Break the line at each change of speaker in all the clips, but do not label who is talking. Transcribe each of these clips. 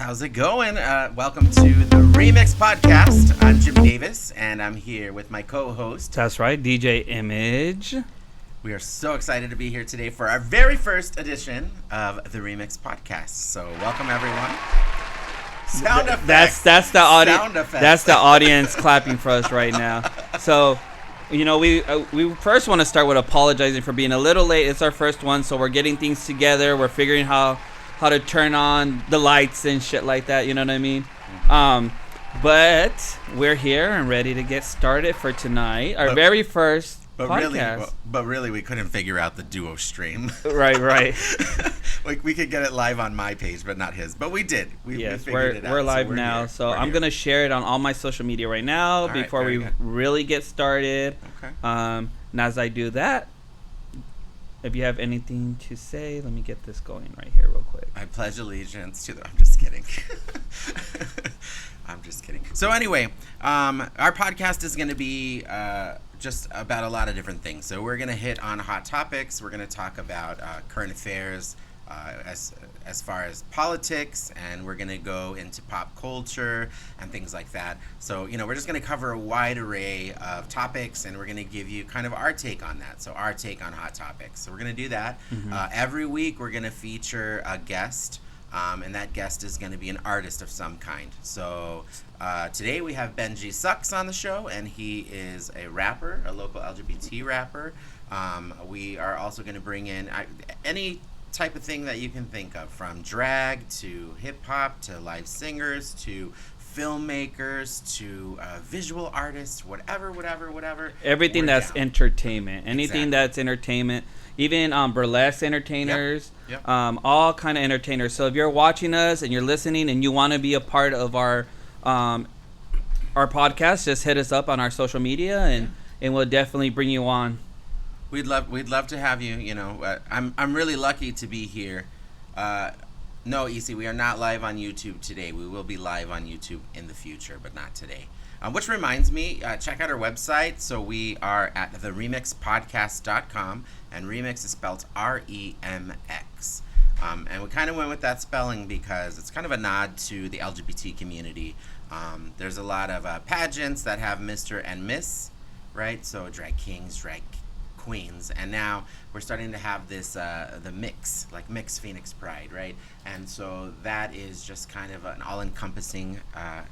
How's it going? Welcome to the ReMx Podcast. I'm Jim Davis, and I'm here with my co-host.
That's right, DJ Image.
We are so excited to be here today for our very first edition of the ReMx Podcast. So, welcome everyone. Sound effects.
That's the audience. That's the audience clapping for us right now. So, you know, we first want to start with apologizing for being a little late. It's our first one, so we're getting things together. We're figuring how to turn on the lights and shit like that. You know what I mean? But we're here and ready to get started for tonight. Our very first podcast.
But really, we couldn't figure out the duo stream.
Right.
We could get it live on my page, but not his. But we did. We figured it out.
We're live now. So I'm going to share it on all my social media right now before we really get started.
Okay.
And as I do that, if you have anything to say, let me get this going right here real quick.
I pledge allegiance to the... I'm just kidding. I'm just kidding. So anyway, our podcast is going to be just about a lot of different things. So we're going to hit on hot topics. We're going to talk about current affairs as far as politics, and we're going to go into pop culture and things like that. So, you know, we're just going to cover a wide array of topics, and we're going to give you kind of our take on that. So our take on hot topics. So we're going to do that. Mm-hmm. Every week we're going to feature a guest, and that guest is going to be an artist of some kind. So today we have Benji Sucks on the show, and he is a rapper, a local LGBT rapper. We are also going to bring in any type of thing that you can think of, from drag to hip-hop to live singers to filmmakers to visual artists, whatever.
Everything that's entertainment. Anything that's entertainment. Even burlesque entertainers.
Yep.
All kind of entertainers. So if you're watching us and you're listening and you want to be a part of our podcast, just hit us up on our social media and we'll definitely bring you on.
We'd love to have you. You know, I'm really lucky to be here. No, EC, we are not live on YouTube today. We will be live on YouTube in the future, but not today. Which reminds me, check out our website. So we are at theremixpodcast.com, and ReMx is spelled REMX. And we kind of went with that spelling because it's kind of a nod to the LGBT community. There's a lot of pageants that have Mr. and Miss, right? So drag kings, drag queens, and now we're starting to have this the mix, like Mix Phoenix Pride, right? And so that is just kind of an all-encompassing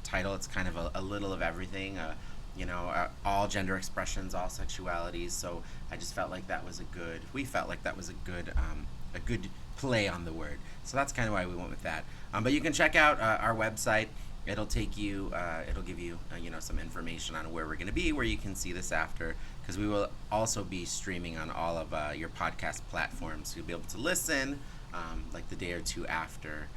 title. It's kind of a little of everything, all gender expressions, all sexualities. So I just felt like that was we felt like that was a good play on the word. So that's kind of why we went with that. But you can check out our website. It'll take you, it'll give you, some information on where we're going to be, where you can see this after, because we will also be streaming on all of your podcast platforms. You'll be able to listen, like the day or two after.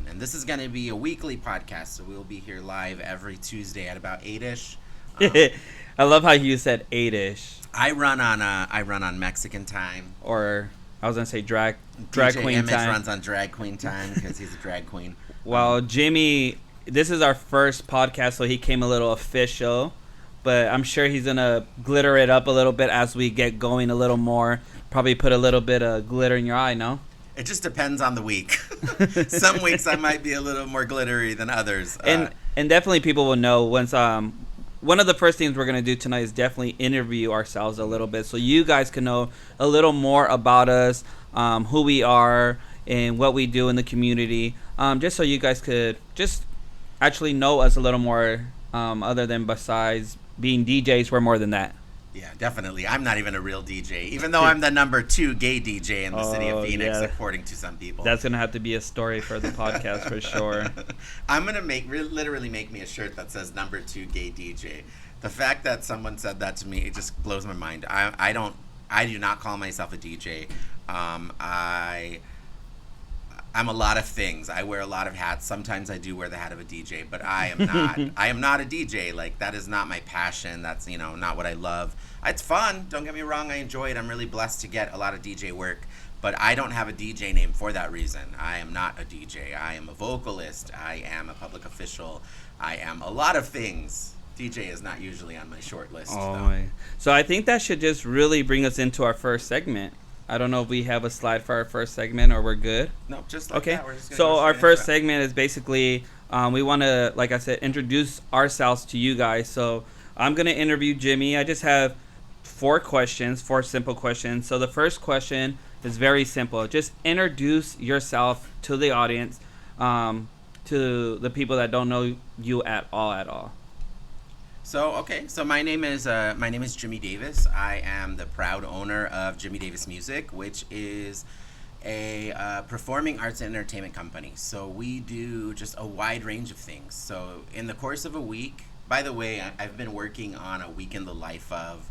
And this is going to be a weekly podcast, so we'll be here live every Tuesday at about 8-ish.
I love how you said 8-ish.
I run on Mexican time.
Or I was going to say drag
DJ
queen
Image
time.
runs on drag queen time because he's a drag queen.
Well, Jimmy, this is our first podcast, so he came a little official, but I'm sure he's going to glitter it up a little bit as we get going a little more. Probably put a little bit of glitter in your eye, no?
It just depends on the week. Some weeks I might be a little more glittery than others.
And definitely people will know once one of the first things we're going to do tonight is definitely interview ourselves a little bit so you guys can know a little more about us, who we are, and what we do in the community, just so you guys could just actually know us a little more, other than besides being DJs, we're more than that.
Yeah, definitely. I'm not even a real DJ, even though I'm the number 2 gay DJ in the city of Phoenix, according to some people.
That's going to have to be a story for the podcast for sure.
I'm going to literally make me a shirt that says number 2 gay DJ. The fact that someone said that to me, it just blows my mind. I do not call myself a DJ. I'm a lot of things. I wear a lot of hats. Sometimes I do wear the hat of a DJ, but I am not. I am not a DJ. Like, that is not my passion. That's, not what I love. It's fun. Don't get me wrong. I enjoy it. I'm really blessed to get a lot of DJ work, but I don't have a DJ name for that reason. I am not a DJ. I am a vocalist. I am a public official. I am a lot of things. DJ is not usually on my short list.
So I think that should just really bring us into our first segment. I don't know if we have a slide for our first segment or we're good.
No, just like
Okay.
that. We're just gonna
So
go
our
straight
first
into it.
segment is basically we want to, like I said, introduce ourselves to you guys. So I'm gonna interview Jimmy. I just have four simple questions. So the first question is very simple. Just introduce yourself to the audience, to the people that don't know you at all.
So my name is Jimmy Davis. I am the proud owner of Jimmy Davis Music, which is a performing arts and entertainment company. So we do just a wide range of things. So in the course of a week, by the way, I've been working on a week in the life of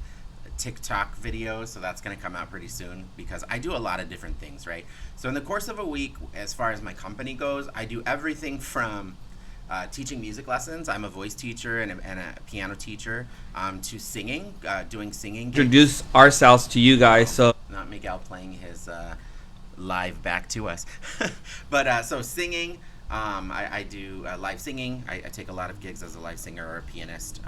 TikTok video, so that's going to come out pretty soon because I do a lot of different things, right? So in the course of a week, as far as my company goes, I do everything from teaching music lessons. I'm a voice teacher and a piano teacher, to singing, doing singing gigs.
Introduce ourselves to you guys. So
Not Miguel playing his live back to us. But so singing, I do live singing. I take a lot of gigs as a live singer or a pianist.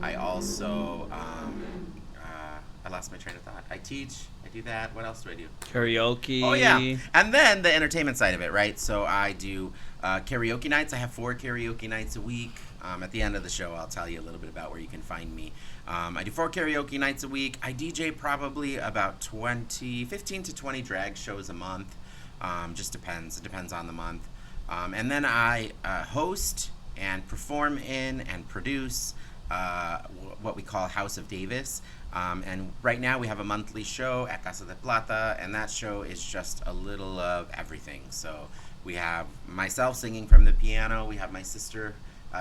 I also, I lost my train of thought. I teach, I do that. What else do I do?
karaoke.
Oh, yeah. And then the entertainment side of it, right? So I do karaoke nights. I have 4 karaoke nights a week. At the end of the show, I'll tell you a little bit about where you can find me. I do 4 karaoke nights a week. I DJ probably about 15 to 20 drag shows a month. Just depends. It depends on the month. And then I host and perform in and produce what we call House of Davis. And right now we have a monthly show at Casa de Plata, and that show is just a little of everything. So we have myself singing from the piano. We have my sister,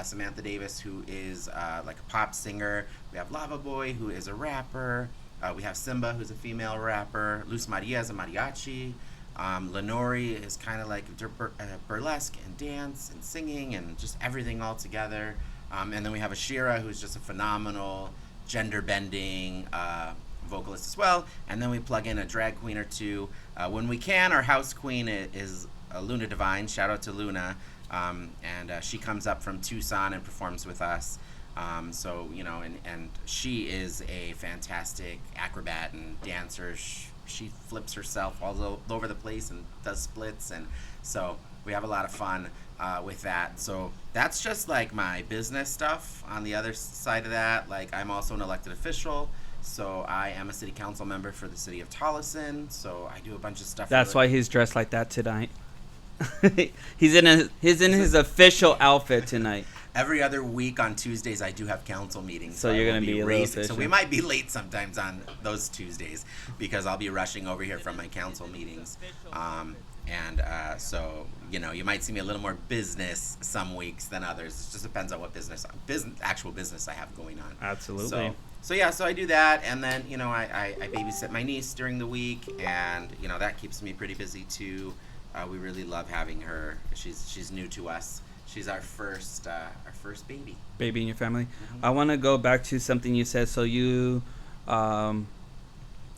Samantha Davis, who is like a pop singer. We have Lava Boy, who is a rapper. We have Simba, who's a female rapper. Luz Maria is a mariachi. Lenore is kind of like burlesque and dance and singing and just everything all together. And then we have Ashira, who's just a phenomenal gender-bending vocalist as well. And then we plug in a drag queen or two. When we can, our house queen is Luna Divine. Shout out to Luna. And she comes up from Tucson and performs with us. So, you know, and she is a fantastic acrobat and dancer. She flips herself all over the place and does splits. And so we have a lot of fun with that. So that's just like my business stuff. On the other side of that, like I'm also an elected official. So I am a city council member for the city of Tolleson. So I do a bunch of stuff.
That's why he's dressed like that tonight. he's in his official outfit tonight.
Every other week on Tuesdays, I do have council meetings.
So you're going to be a little
So we might be late sometimes on those Tuesdays because I'll be rushing over here from my council meetings. So, you know, you might see me a little more business some weeks than others. It just depends on what actual business I have going on.
Absolutely.
So yeah, so I do that. And then, you know, I babysit my niece during the week. And, you know, that keeps me pretty busy too. We really love having her. She's new to us. She's our first baby.
Baby in your family.
Mm-hmm.
I want to go back to something you said. So you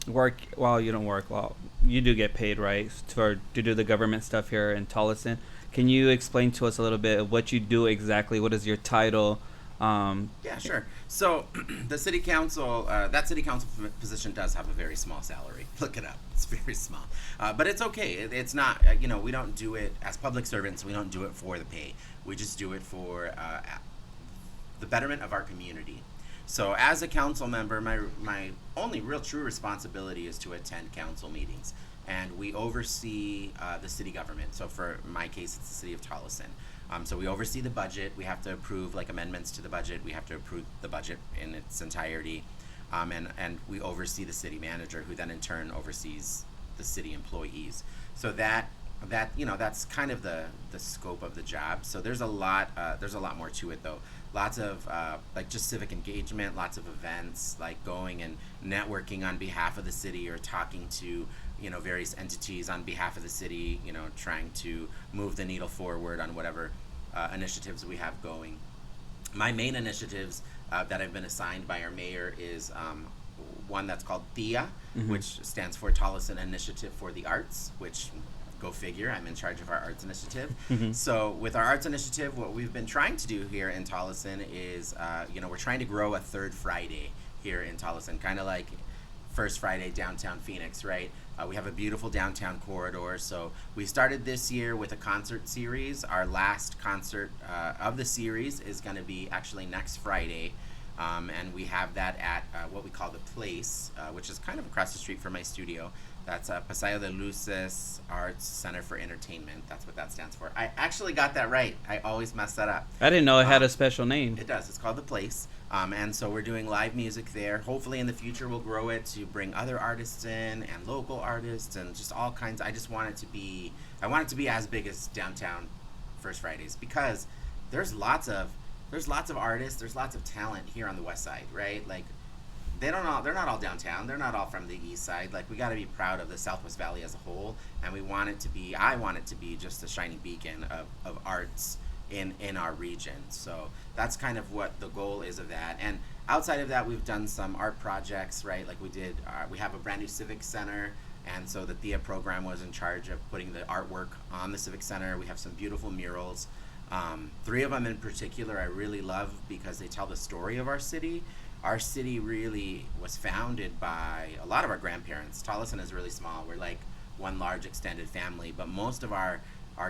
work. Well, you don't work. Well, you do get paid, right, to do the government stuff here in Tolleson. Can you explain to us a little bit of what you do exactly? What is your title?
Yeah, sure. So the city council, that city council position does have a very small salary. Look it up. It's very small. But it's okay. It's not, you know, we don't do it as public servants. We don't do it for the pay. We just do it for the betterment of our community. So as a council member, my only real true responsibility is to attend council meetings. And we oversee the city government. So for my case, it's the city of Tolleson. So we oversee the budget. We have to approve like amendments to the budget. We have to approve the budget in its entirety. And we oversee the city manager, who then in turn oversees the city employees. So that you know, that's kind of the scope of the job. So there's a lot more to it though. Lots of like just civic engagement, lots of events, like going and networking on behalf of the city or talking to, you know, various entities on behalf of the city, you know, trying to move the needle forward on whatever initiatives we have going. My main initiatives that I've been assigned by our mayor is one that's called THIA, which stands for Tolleson Initiative for the Arts, which, go figure, I'm in charge of our arts initiative. So with our arts initiative, what we've been trying to do here in Tolleson is, you know, we're trying to grow a third Friday here in Tolleson, kind of like First Friday downtown Phoenix, right? We have a beautiful downtown corridor. So we started this year with a concert series. Our last concert of the series is going to be actually next Friday. And we have that at what we call the Place, which is kind of across the street from my studio. That's Paseo de Luces Arts Center for Entertainment. That's what that stands for. I actually got that right. I always mess that up.
I didn't know it had a special name.
It does. It's called The Place. And so we're doing live music there. Hopefully in the future we'll grow it to bring other artists in and local artists and just all kinds. I want it to be as big as downtown First Fridays, because there's lots of artists, there's lots of talent here on the west side, right? Like they're not all downtown, they're not all from the east side. Like we got to be proud of the Southwest Valley as a whole, and I want it to be just a shining beacon of arts in our region. So that's kind of what the goal is of that. And outside of that, we've done some art projects, right? Like we have a brand new civic center, and so the Thea program was in charge of putting the artwork on the civic center. We have some beautiful murals. 3 of them in particular I really love because they tell the story of our city. Our city really was founded by a lot of our grandparents. Tolleson is really small. We're like one large extended family, but most of our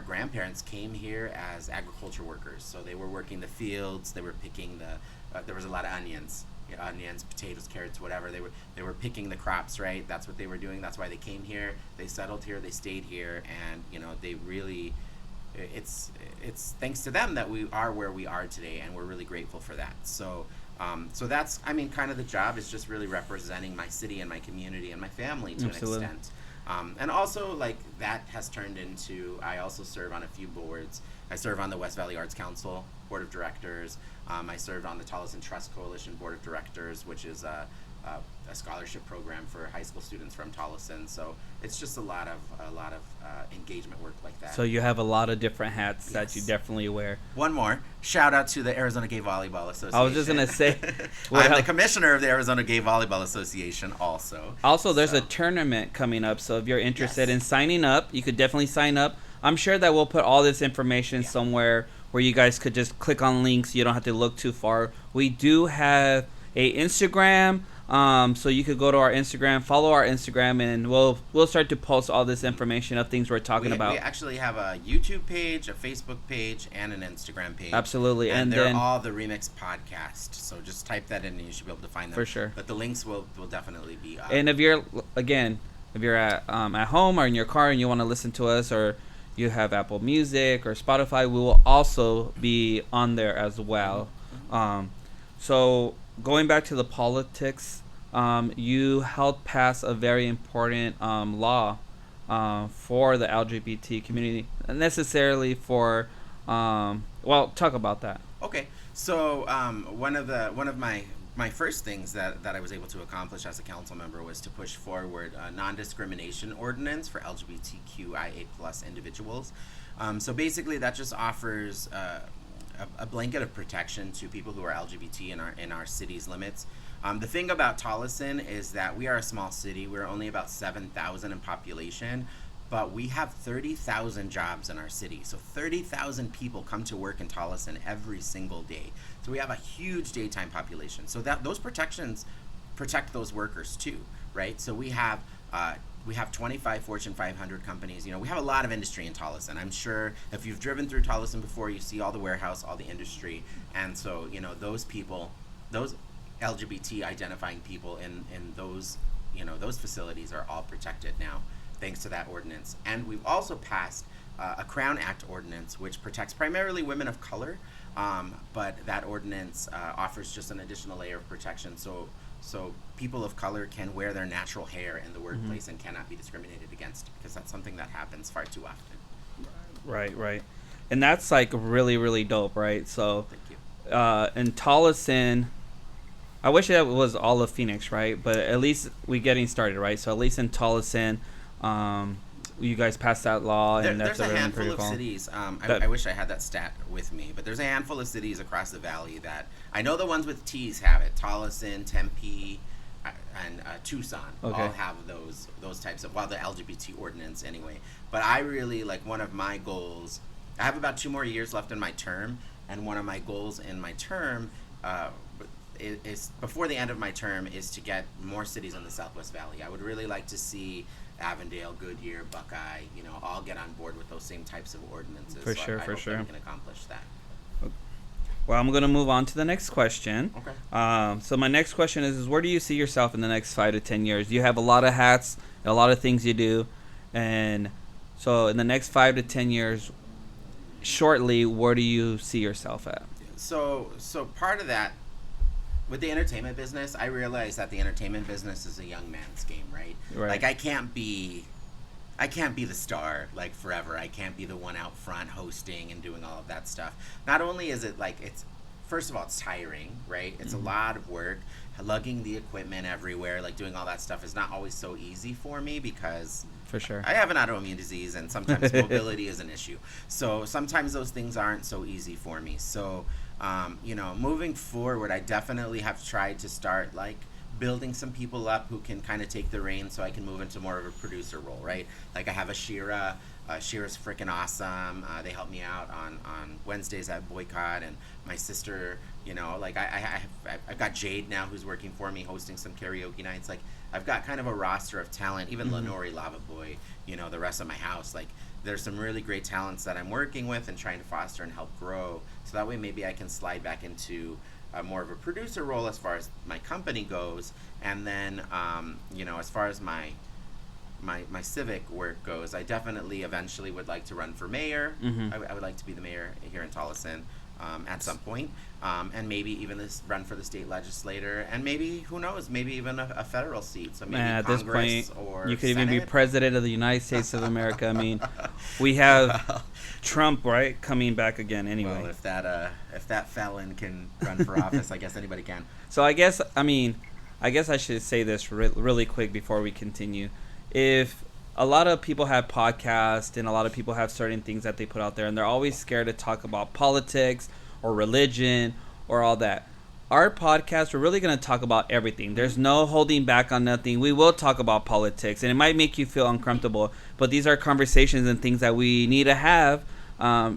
grandparents came here as agriculture workers. So they were working the fields, they were picking there was a lot of onions, potatoes, carrots, whatever. They were picking the crops, right? That's what they were doing. That's why they came here. They settled here, they stayed here, and they really, it's thanks to them that we are where we are today, and we're really grateful for that. So that's, kind of the job is just really representing my city and my community and my family to
Absolutely.
an extent. And also, like, that has turned into, I also serve on a few boards. I serve on the West Valley Arts Council Board of Directors. I served on the Tolleson Trust Coalition Board of Directors, which is a scholarship program for high school students from Tolleson. So it's just a lot of engagement work like that.
So you have a lot of different hats
Yes.
that you definitely wear.
One more shout out to the Arizona Gay Volleyball Association.
I was just gonna say,
I'm the commissioner of the Arizona Gay Volleyball Association also.
Also, there's a tournament coming up, so if you're interested
Yes.
in signing up, you could definitely sign up. I'm sure that we'll put all this information somewhere where you guys could just click on links. You don't have to look too far. We do have a Instagram, so you could go to our Instagram, follow our Instagram, and we'll start to post all this information of things we're talking about.
We actually have a YouTube page, a Facebook page, and an Instagram page.
Absolutely,
and
then
they're all the ReMx Podcast. So just type that in, and you should be able to find them
For sure.
But the links will definitely be up.
And if you're at home or in your car and you want to listen to us, or you have Apple Music or Spotify, we will also be on there as well. So going back to the politics, you helped pass a very important law for the LGBT community, necessarily for talk about that.
Okay, so one of my first things that I was able to accomplish as a council member was to push forward a non-discrimination ordinance for LGBTQIA+ individuals. So basically, that just offers a blanket of protection to people who are LGBT in our city's limits. The thing about Tolleson is that we are a small city. We're only about 7,000 in population, but we have 30,000 jobs in our city. So 30,000 people come to work in Tolleson every single day. So we have a huge daytime population. So those protections protect those workers too, right? So we have 25 Fortune 500 companies. We have a lot of industry in Tolleson. I'm sure if you've driven through Tolleson before, you see all the warehouse, all the industry. And so, those people, those LGBT identifying people in those facilities are all protected now, thanks to that ordinance. And we've also passed a Crown Act ordinance, which protects primarily women of color, but that ordinance offers just an additional layer of protection. So people of color can wear their natural hair in the workplace and cannot be discriminated against, because that's something that happens far too often.
Right. And that's like really, really dope, right? So
Thank you.
in Tolleson, I wish that was all of Phoenix, right? But at least we're getting started, right? So at least in Tolleson, you guys passed that law, and
There's a handful
pretty
of
cool.
cities. I wish I had that stat with me, but there's a handful of cities across the valley that I know the ones with T's have it. Tolleson, Tempe, and Tucson all have those types of, the LGBT ordinance anyway. But I really, like, one of my goals, I have about 2 more years left in my term, and one of my goals in my term is before the end of my term is to get more cities in the Southwest Valley. I would really like to see Avondale, Goodyear, Buckeye, all get on board with those same types of ordinances.
For
So
sure,
I
for
hope
sure.
that we can accomplish that.
Well, I'm going to move on to the next question.
Okay.
So my next question is where do you see yourself in the next 5 to 10 years? You have a lot of hats, a lot of things you do. And so in the next 5 to 10 years, shortly, where do you see yourself at?
So part of that, with the entertainment business, I realize that the entertainment business is a young man's game, right? Like I can't be the star like forever. I can't be the one out front hosting and doing all of that stuff. Not only is it like first of all, it's tiring, right? It's a lot of work. Lugging the equipment everywhere, like doing all that stuff is not always so easy for me because
For sure.
I have an autoimmune disease and sometimes mobility is an issue. So sometimes those things aren't so easy for me. So, moving forward, I definitely have tried to start like building some people up who can kind of take the reins so I can move into more of a producer role, right? Like I have a Shira. Shira's freaking awesome. They help me out on Wednesdays at Boycott, and my sister, I've got Jade now who's working for me, hosting some karaoke nights. Like I've got kind of a roster of talent. Even Lenore, Lava Boy, the rest of my house. Like there's some really great talents that I'm working with and trying to foster and help grow. So that way maybe I can slide back into more of a producer role as far as my company goes, and then as far as my civic work goes, I definitely eventually would like to run for mayor. I would like to be the mayor here in Tolleson at some point, and maybe even run for the state legislator, and maybe, who knows, maybe even a federal seat. So maybe
at
Congress
this point,
or
you could
Senate.
even be president of the United States of America. I mean, we have Trump, right, coming back again anyway.
Well, if that felon can run for office, I guess anybody can.
So I guess I should say this really quick before we continue. If a lot of people have podcasts and a lot of people have certain things that they put out there and they're always scared to talk about politics or religion or all that, our podcast, we're really going to talk about everything. There's no holding back on nothing. We will talk about politics, and it might make you feel uncomfortable, but these are conversations and things that we need to have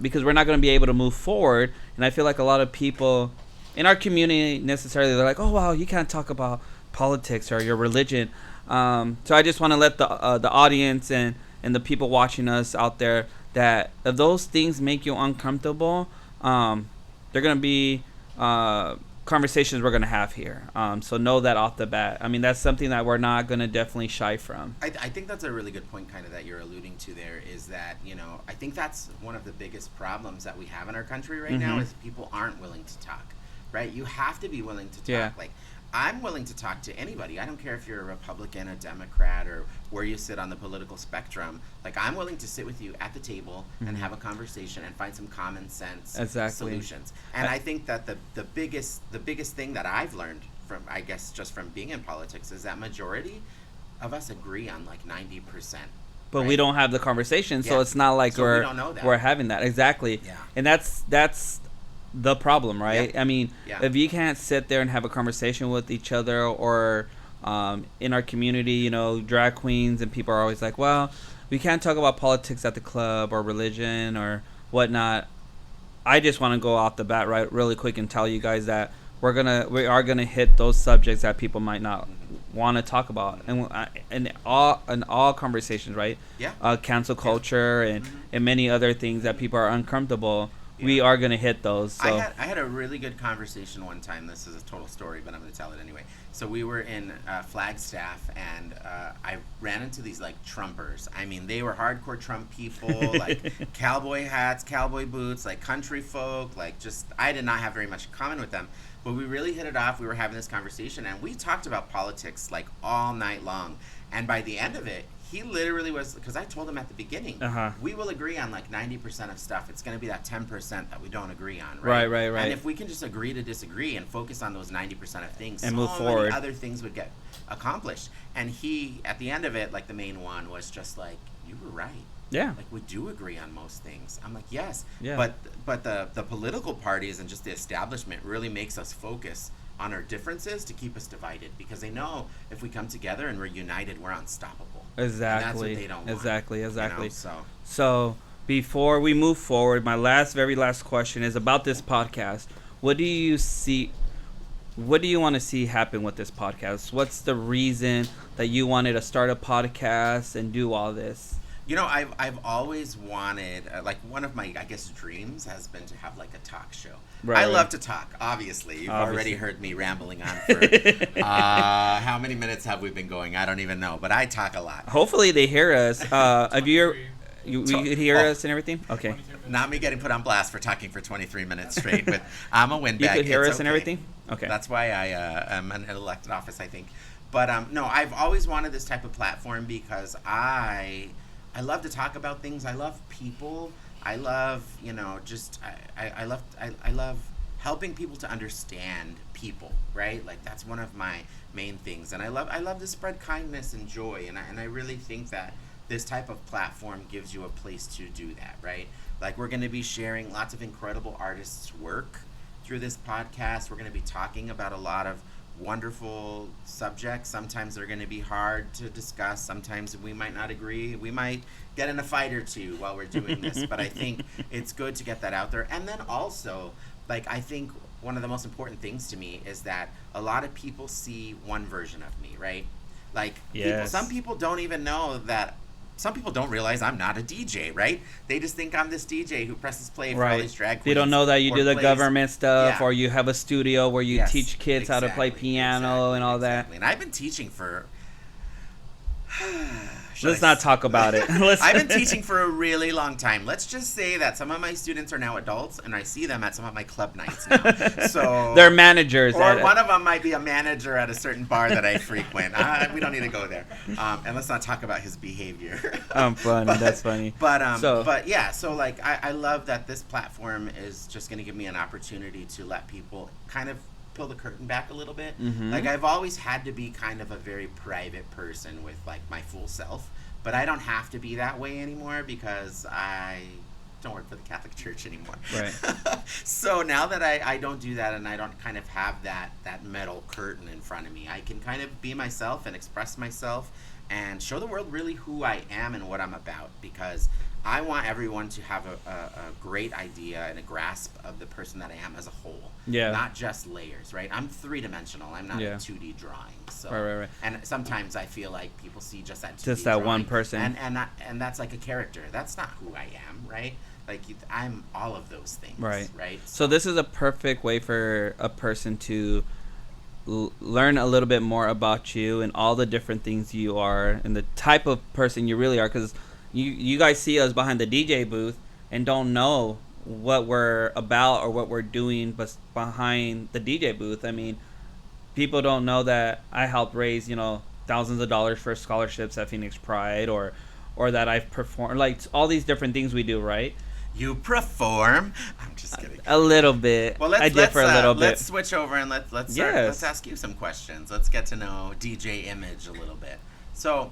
because we're not going to be able to move forward. And I feel like a lot of people in our community necessarily, they're like, oh, wow, you can't talk about politics or your religion. So I just want to let the audience and the people watching us out there that if those things make you uncomfortable, they're going to be conversations we're going to have here. So know that off the bat. I mean, that's something that we're not going to definitely shy from.
I think that's a really good point kind of that you're alluding to there, is that, I think that's one of the biggest problems that we have in our country right now is people aren't willing to talk, right? You have to be willing to talk.
Yeah.
Like, I'm willing to talk to anybody. I don't care if you're a Republican, a Democrat, or where you sit on the political spectrum. Like, I'm willing to sit with you at the table and have a conversation and find some common sense solutions. And I think that the biggest thing that I've learned from, I guess, just from being in politics is that majority of us agree on like 90%.
But
right?
we don't have the conversation, so it's not like
we don't know that.
we're having that. Exactly.
Yeah.
And that's the problem, right?
Yeah.
I mean,
Yeah.
if you can't sit there and have a conversation with each other, or in our community, drag queens and people are always like, well, we can't talk about politics at the club or religion or whatnot. I just want to go off the bat really quick and tell you guys that we are gonna hit those subjects that people might not want to talk about, and in all conversations, right?
Yeah.
Cancel culture and many other things that people are uncomfortable. We are going to hit those. So.
I had a really good conversation one time. This is a total story, but I'm going to tell it anyway. So we were in Flagstaff, and I ran into these, like, Trumpers. I mean, they were hardcore Trump people, like cowboy hats, cowboy boots, like country folk. Like, just, I did not have very much in common with them. But we really hit it off. We were having this conversation, and we talked about politics, like, all night long. And by the end of it, he literally was, because I told him at the beginning, we will agree on like 90% of stuff. It's going to be that 10% that we don't agree on, right?
Right.
And if we can just agree to disagree and focus on those 90% of things,
and
so
move forward,
many other things would get accomplished. And he, at the end of it, like the main one was just like, you were right.
Yeah.
Like, we do agree on most things. I'm like, yes.
Yeah.
But the political parties and just the establishment really makes us focus on our differences to keep us divided, because they know if we come together and we're united, we're unstoppable.
Exactly.
And that's what they don't want.
Exactly. So before we move forward, my very last question is about this podcast. What do you see? what do you want to see happen with this podcast? What's the reason that you wanted to start a podcast and do all this?
You know, I've always wanted, like, one of my, I guess, dreams has been to have, like, a talk show. I love to talk, obviously. You've already heard me rambling on for, how many minutes have we been going? I don't even know, but I talk a lot.
Hopefully they hear us. Have you could hear us and everything? Okay.
Not me getting put on blast for talking for 23 minutes straight, but I'm a windbag.
You could hear us and everything? Okay.
That's why I am an elected office, I think. But, no, I've always wanted this type of platform because I love to talk about things. I love people. I love, I love helping people to understand people, right? Like, that's one of my main things. And I love to spread kindness and joy. And I really think that this type of platform gives you a place to do that, right? Like, we're going to be sharing lots of incredible artists' work through this podcast. We're going to be talking about a lot of wonderful subjects. Sometimes they're going to be hard to discuss. Sometimes we might not agree. We might get in a fight or two while we're doing this. But I think it's good to get that out there. And then also, like, I think one of the most important things to me is that a lot of people see one version of me, right? Like, some people don't even know that. Some people don't realize I'm not a DJ, right? They just think I'm this DJ who presses play for all these drag queens.
They don't know that you do the government stuff, or you have a studio where you teach kids how to play piano and all that.
And I've been teaching for...
Let's not talk about it.
I've been teaching for a really long time. Let's just say that some of my students are now adults, and I see them at some of my club nights now. So
they're managers.
Or one of them might be a manager at a certain bar that I frequent. We don't need to go there. And let's not talk about his behavior.
Funny. That's funny.
But yeah, so like I love that this platform is just going to give me an opportunity to let people kind of pull the curtain back a little bit. Like, I've always had to be kind of a very private person with, like, my full self, but I don't have to be that way anymore because I don't work for the Catholic Church anymore.
Right.
So now that I don't do that and I don't kind of have that metal curtain in front of me, I can kind of be myself and express myself and show the world really who I am and what I'm about, because I want everyone to have a great idea and a grasp of the person that I am as a whole.
Yeah.
Not just layers, right? I'm three-dimensional. I'm not a 2D drawing. So,
right.
And sometimes I feel like people see just that 2D
just that
drawing,
one person.
And that's like a character. That's not who I am, right? Like, I'm all of those things, right?
So this is a perfect way for a person to learn a little bit more about you and all the different things you are and the type of person you really are, because you guys see us behind the DJ booth and don't know what we're about or what we're doing but behind the DJ booth. I mean, people don't know that I helped raise, thousands of dollars for scholarships at Phoenix Pride, or that I've performed, like, all these different things we do, right?
You perform? I'm just kidding.
A little bit.
Well,
I did for a little bit.
Let's switch over and let's start. Let's ask you some questions. Let's get to know DJ Image a little bit. So,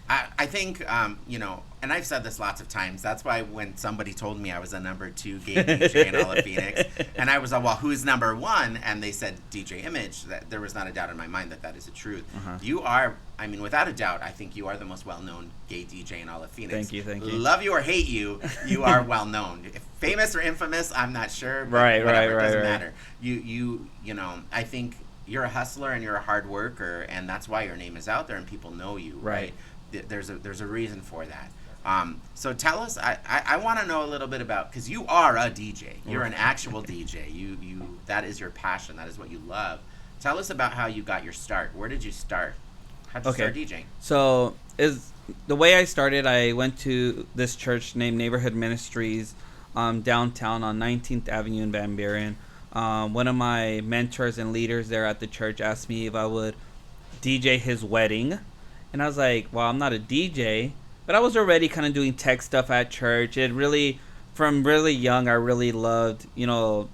I think, and I've said this lots of times. That's why when somebody told me I was a number 2 gay DJ in all of Phoenix, and I was like, well, who's number 1? And they said DJ Image. That there was not a doubt in my mind that is the truth. You are, without a doubt, I think you are the most well-known gay DJ in all of Phoenix.
Thank you.
Love you or hate you, you are well-known. If famous or infamous, I'm not sure. But
right.
It doesn't matter. You I think you're a hustler and you're a hard worker, and that's why your name is out there and people know you, right? There's a reason for that. So tell us, I want to know a little bit about, because you are a DJ. You're an actual DJ. You that is your passion. That is what you love. Tell us about how you got your start. Where did you start? How did you start DJing?
So the way I started, I went to this church named Neighborhood Ministries downtown on 19th Avenue in Van Buren. One of my mentors and leaders there at the church asked me if I would DJ his wedding. And I was like, well, I'm not a DJ, but I was already kind of doing tech stuff at church. From really young, I really loved,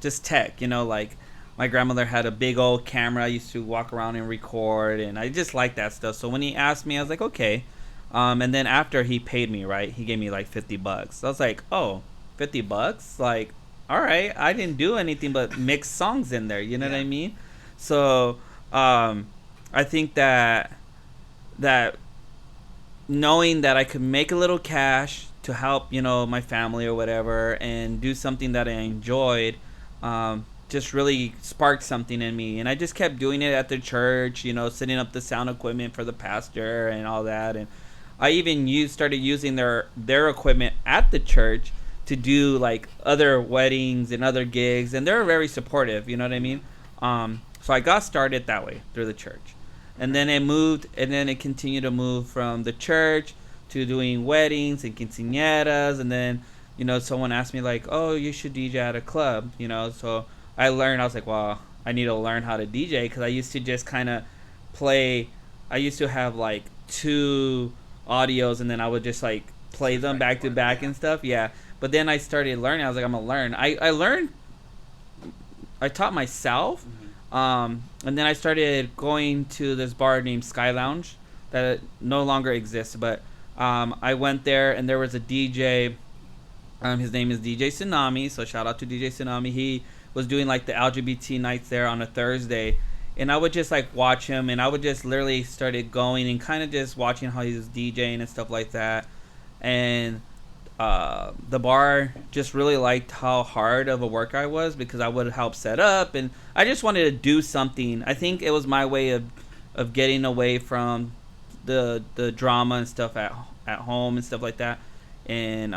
just tech, like my grandmother had a big old camera. I used to walk around and record, and I just liked that stuff. So when he asked me, I was like, okay. And then after he paid me, right, he gave me like $50. So I was like, oh, $50? Like, all right, I didn't do anything but mix songs in there. You know what I mean? So I think that knowing that I could make a little cash to help, my family or whatever, and do something that I enjoyed, just really sparked something in me, and I just kept doing it at the church, setting up the sound equipment for the pastor and all that. And I even started using their equipment at the church to do like other weddings and other gigs, and they're very supportive, you know what I mean? So I got started that way through the church, and then it continued to move from the church to doing weddings and quinceañeras. And then someone asked me like, oh, you should DJ at a club, so I was like, well, I need to learn how to DJ, because I used to just kind of play. I used to have like 2 audios, and then I would just like play them back to back and stuff. Yeah. But then I started learning. I was like, I'm gonna learn. I learned. I taught myself, and then I started going to this bar named Sky Lounge that no longer exists. But I went there, and there was a DJ. His name is DJ Tsunami. So shout out to DJ Tsunami. He was doing like the LGBT nights there on a Thursday, and I would just like watch him, and I would just literally started going and kind of just watching how he was DJing and stuff like that. And the bar just really liked how hard of a worker I was, because I would help set up, and I just wanted to do something. I think it was my way of getting away from the drama and stuff at home and stuff like that. And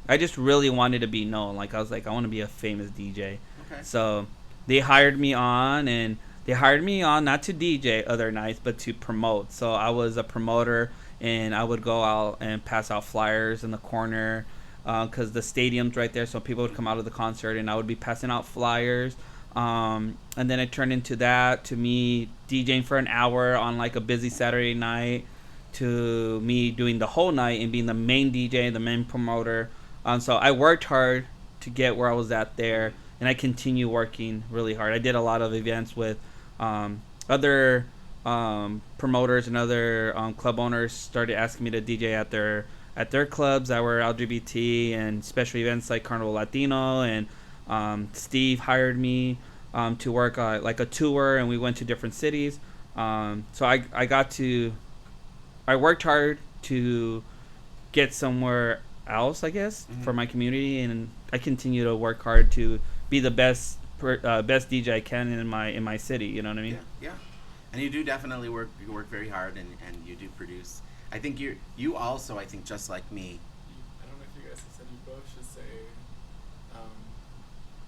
I just really wanted to be known. Like I was like, I want to be a famous DJ. Okay. So they hired me on, and they hired me on not to DJ other nights, but to promote. So I was a promoter, and I would go out and pass out flyers in the corner, because the stadium's right there, so people would come out of the concert, and I would be passing out flyers. And then it turned into that, to me DJing for an hour on like a busy Saturday night, to me doing the whole night and being the main DJ, the main promoter. So I worked hard to get where I was at there, and I continue working really hard. I did a lot of events with other promoters and other club owners. Started asking me to DJ at their clubs that were LGBT, and special events like Carnival Latino. And Steve hired me to work like a tour, and we went to different cities. So I worked hard to get somewhere else, I guess, for my community, and I continue to work hard to be the best DJ I can in my city. You know what I mean?
Yeah. And you do definitely work very hard, and you do produce. I think you also, I think, just like me.
I don't know if you guys have said, you both should say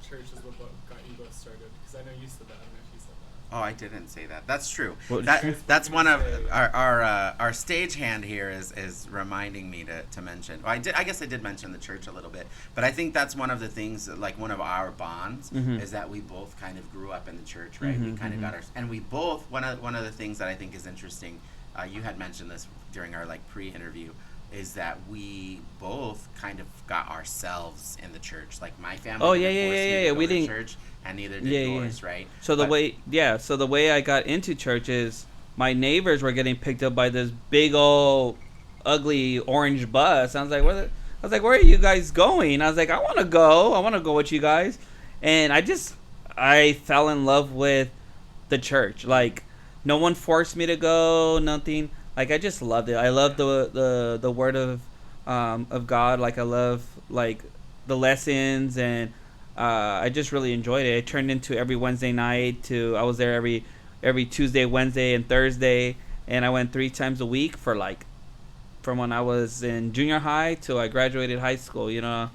church is what got you both started, because I know you said that. I don't know if you said that.
Oh, I didn't say that. That's true.
Well,
that's one of our stage hand here is reminding me to mention. Well, I guess I did mention the church a little bit, but I think that's one of the things, like one of our bonds, is that we both kind of grew up in the church, right? We kind of got and we both, one of the things that I think is interesting, you had mentioned this during our like pre-interview, is that we both kind of got ourselves in the church. Like my family.
Oh yeah. We didn't
church, and neither did yours, right?
So the way I got into church is my neighbors were getting picked up by this big old ugly orange bus. I was like, where are you guys going? I was like, I want to go with you guys. And I fell in love with the church. Like, no one forced me to go, nothing. Like, I just loved it. I love the word of God. Like, I love like the lessons, and I just really enjoyed it. It turned into every Wednesday night. I was there every Tuesday, Wednesday, and Thursday, and I went 3 times a week for like from when I was in junior high till I graduated high school. You know.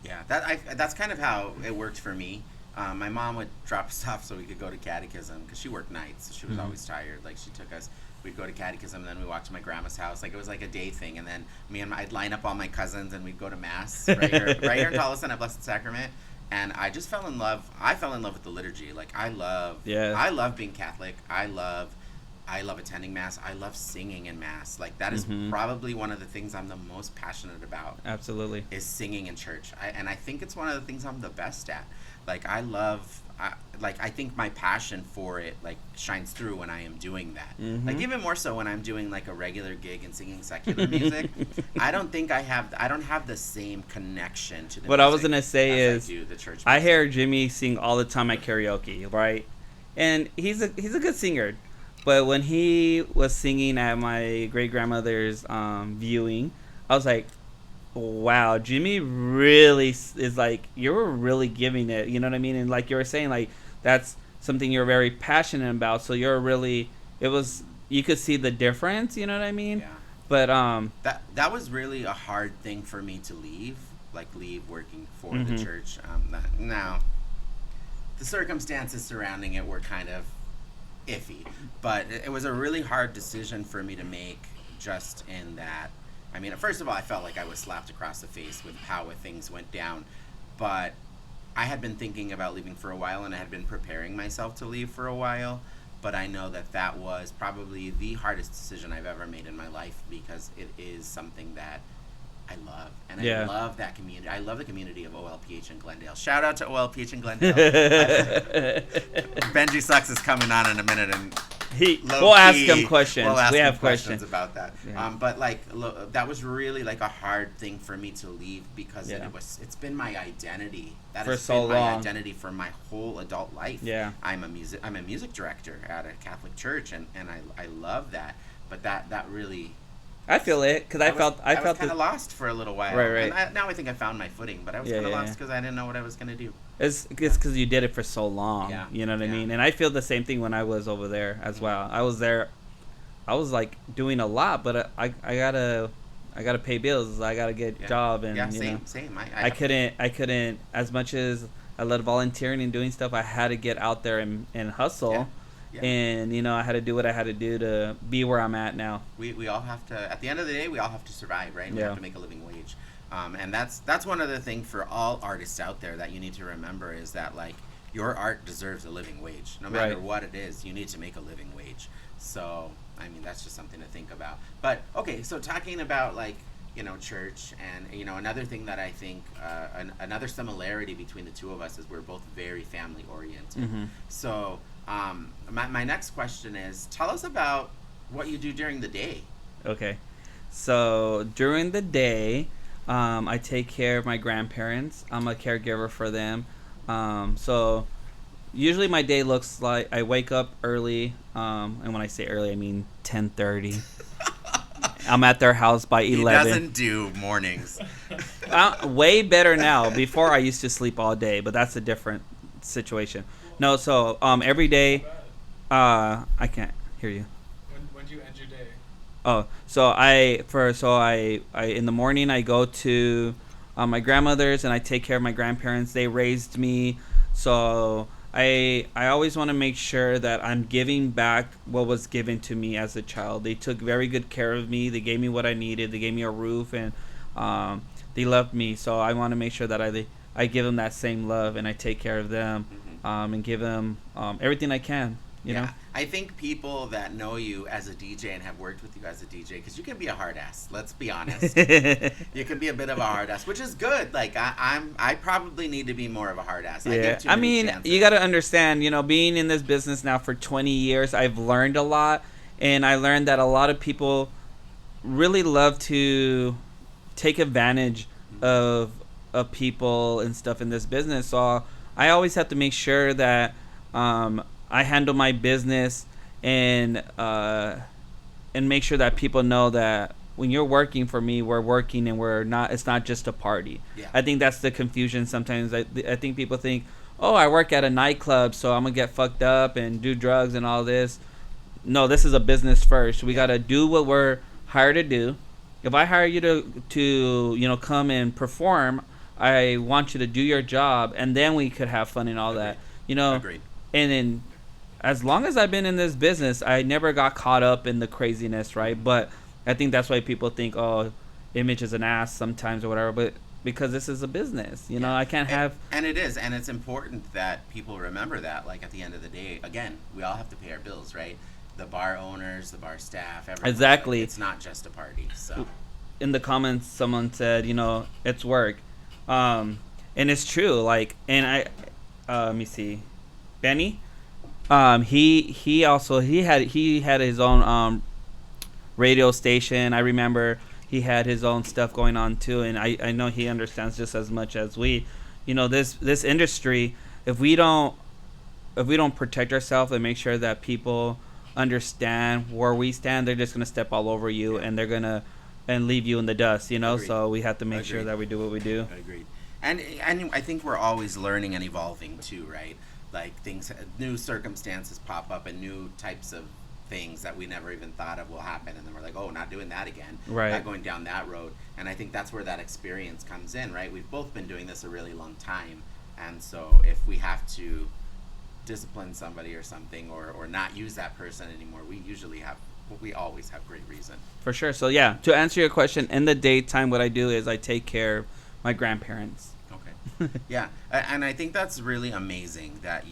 Yeah, that's kind of how it worked for me. My mom would drop us off so we could go to catechism, because she worked nights. So she was always tired. Like, she took us. We'd go to catechism, and then we walked to my grandma's house. Like, it was like a day thing. And then I'd line up all my cousins, and we'd go to mass right here in Tolleson at Blessed Sacrament. And I just fell in love. I fell in love with the liturgy. Like, I love being Catholic. I love attending mass. I love singing in mass. Like, that is probably one of the things I'm the most passionate about.
Absolutely.
Is singing in church. And I think it's one of the things I'm the best at. Like, I think my passion for it, like, shines through when I am doing that. Like, even more so when I'm doing, like, a regular gig and singing secular music. I don't have the same connection to the
what
music
I was gonna say is,
I do the church music.
I hear Jimmy sing all the time at karaoke, right? And he's a good singer. But when he was singing at my great grandmother's viewing, I was like, wow, Jimmy really is like, you're really giving it, you know what I mean? And like you were saying, like that's something you're very passionate about, so you're really, it was, you could see the difference, you know what I mean?
Yeah.
But
that was really a hard thing for me to leave, like leave working for the
Mhm.
church. Now, the circumstances surrounding it were kind of iffy, but it was a really hard decision for me to make. Just in that, I mean, first of all, I felt like I was slapped across the face with how things went down, but I had been thinking about leaving for a while, and I had been preparing myself to leave for a while. But I know that that was probably the hardest decision I've ever made in my life, because it is something that I love, and
Yeah.
I love that community. I love the community of OLPH in Glendale. Shout out to OLPH in Glendale. Benji Sucks is coming on in a minute, and
we'll ask him questions.
We'll ask
we
him
have
questions about that.
Yeah.
But like, that was really like a hard thing for me to leave, because
Yeah.
it's been my identity. That
For
has
so
been my
long.
identity for my whole adult life.
Yeah.
I'm a music director at a Catholic church, and I love that. But that really,
I feel it, because I felt
kind of lost for a little while.
Right.
And now I think I found my footing, but I was
Yeah,
kind of
yeah,
lost
yeah.
because I didn't know what I was going to do.
It's because you did it for so long.
Yeah.
You know what I
Yeah.
mean? And I feel the same thing when I was over there as well. I was there. I was like doing a lot, but I gotta pay bills. I gotta get a job, and
yeah,
you know,
same.
I couldn't, as much as I loved volunteering and doing stuff, I had to get out there and hustle.
Yeah. Yeah.
And you know, I had to do what I had to do to be where I'm at now.
We all have to, at the end of the day, we all have to survive, right? We
Yeah.
have to make a living wage. And that's one other thing for all artists out there that you need to remember, is that like, your art deserves a living wage. No matter
Right.
what it is, you need to make a living wage. So, I mean, that's just something to think about. But, okay, so talking about like, you know, church, and, you know, another thing that I think, another similarity between the two of us is we're both very family oriented.
Mm-hmm.
So, my next question is, tell us about what you do during the day.
Okay. So during the day, I take care of my grandparents. I'm a caregiver for them. So usually my day looks like I wake up early. And when I say early, I mean 10:30. I'm at their house by 11.
He doesn't do mornings.
Way better now. Before I used to sleep all day, but that's a different situation. No, so every day, I can't hear you.
When do you end your day?
Oh, so I in the morning I go to my grandmother's, and I take care of my grandparents. They raised me, so I always want to make sure that I'm giving back what was given to me as a child. They took very good care of me. They gave me what I needed. They gave me a roof, and they loved me. So I want to make sure that I give them that same love, and I take care of them, and give them everything I can. You know?
I think people that know you as a DJ and have worked with you as a DJ, because you can be a hard ass. Let's be honest. You can be a bit of a hard ass, which is good. Like I probably need to be more of a hard ass.
Yeah,
I
mean,
chances.
you got to understand. You know, being in this business now for 20 years, I've learned a lot, and I learned that a lot of people really love to take advantage of people and stuff in this business. So I always have to make sure that I handle my business and make sure that people know that when you're working for me, we're working, and we're not. It's not just a party.
Yeah.
I think that's the confusion sometimes. I think people think, oh, I work at a nightclub, so I'm gonna get fucked up and do drugs and all this. No, this is a business first. We gotta do what we're hired to do. If I hire you to come and perform, I want you to do your job, and then we could have fun and all that.
Agreed.
And then, as long as I've been in this business, I never got caught up in the craziness, right? But I think that's why people think, oh, image is an ass sometimes or whatever. But because this is a business, I can't have.
And it is, and it's important that people remember that. Like, at the end of the day, again, we all have to pay our bills, right? The bar owners, the bar staff, everyone.
Exactly.
It's not just a party. So
In the comments, someone said, it's work, and it's true. Like, and let me see, Benny. He had his own radio station. I remember he had his own stuff going on too, and I know he understands just as much as we. This industry, if we don't protect ourselves and make sure that people understand where we stand, they're just gonna step all over you, and they're gonna and leave you in the dust, you know.
Agreed.
So we have to make sure
Agreed.
that we do what we do.
Agreed. And I think we're always learning and evolving too, right? Like new circumstances pop up and new types of things that we never even thought of will happen, and then we're like, oh, not doing that again,
Right.
not going down that road. And I think that's where that experience comes in, right? We've both been doing this a really long time, and so if we have to discipline somebody or something, or not use that person anymore, we always have great reason.
For sure. So yeah, to answer your question, in the daytime, what I do is I take care of my grandparents.
Okay. Yeah, and I think that's really amazing that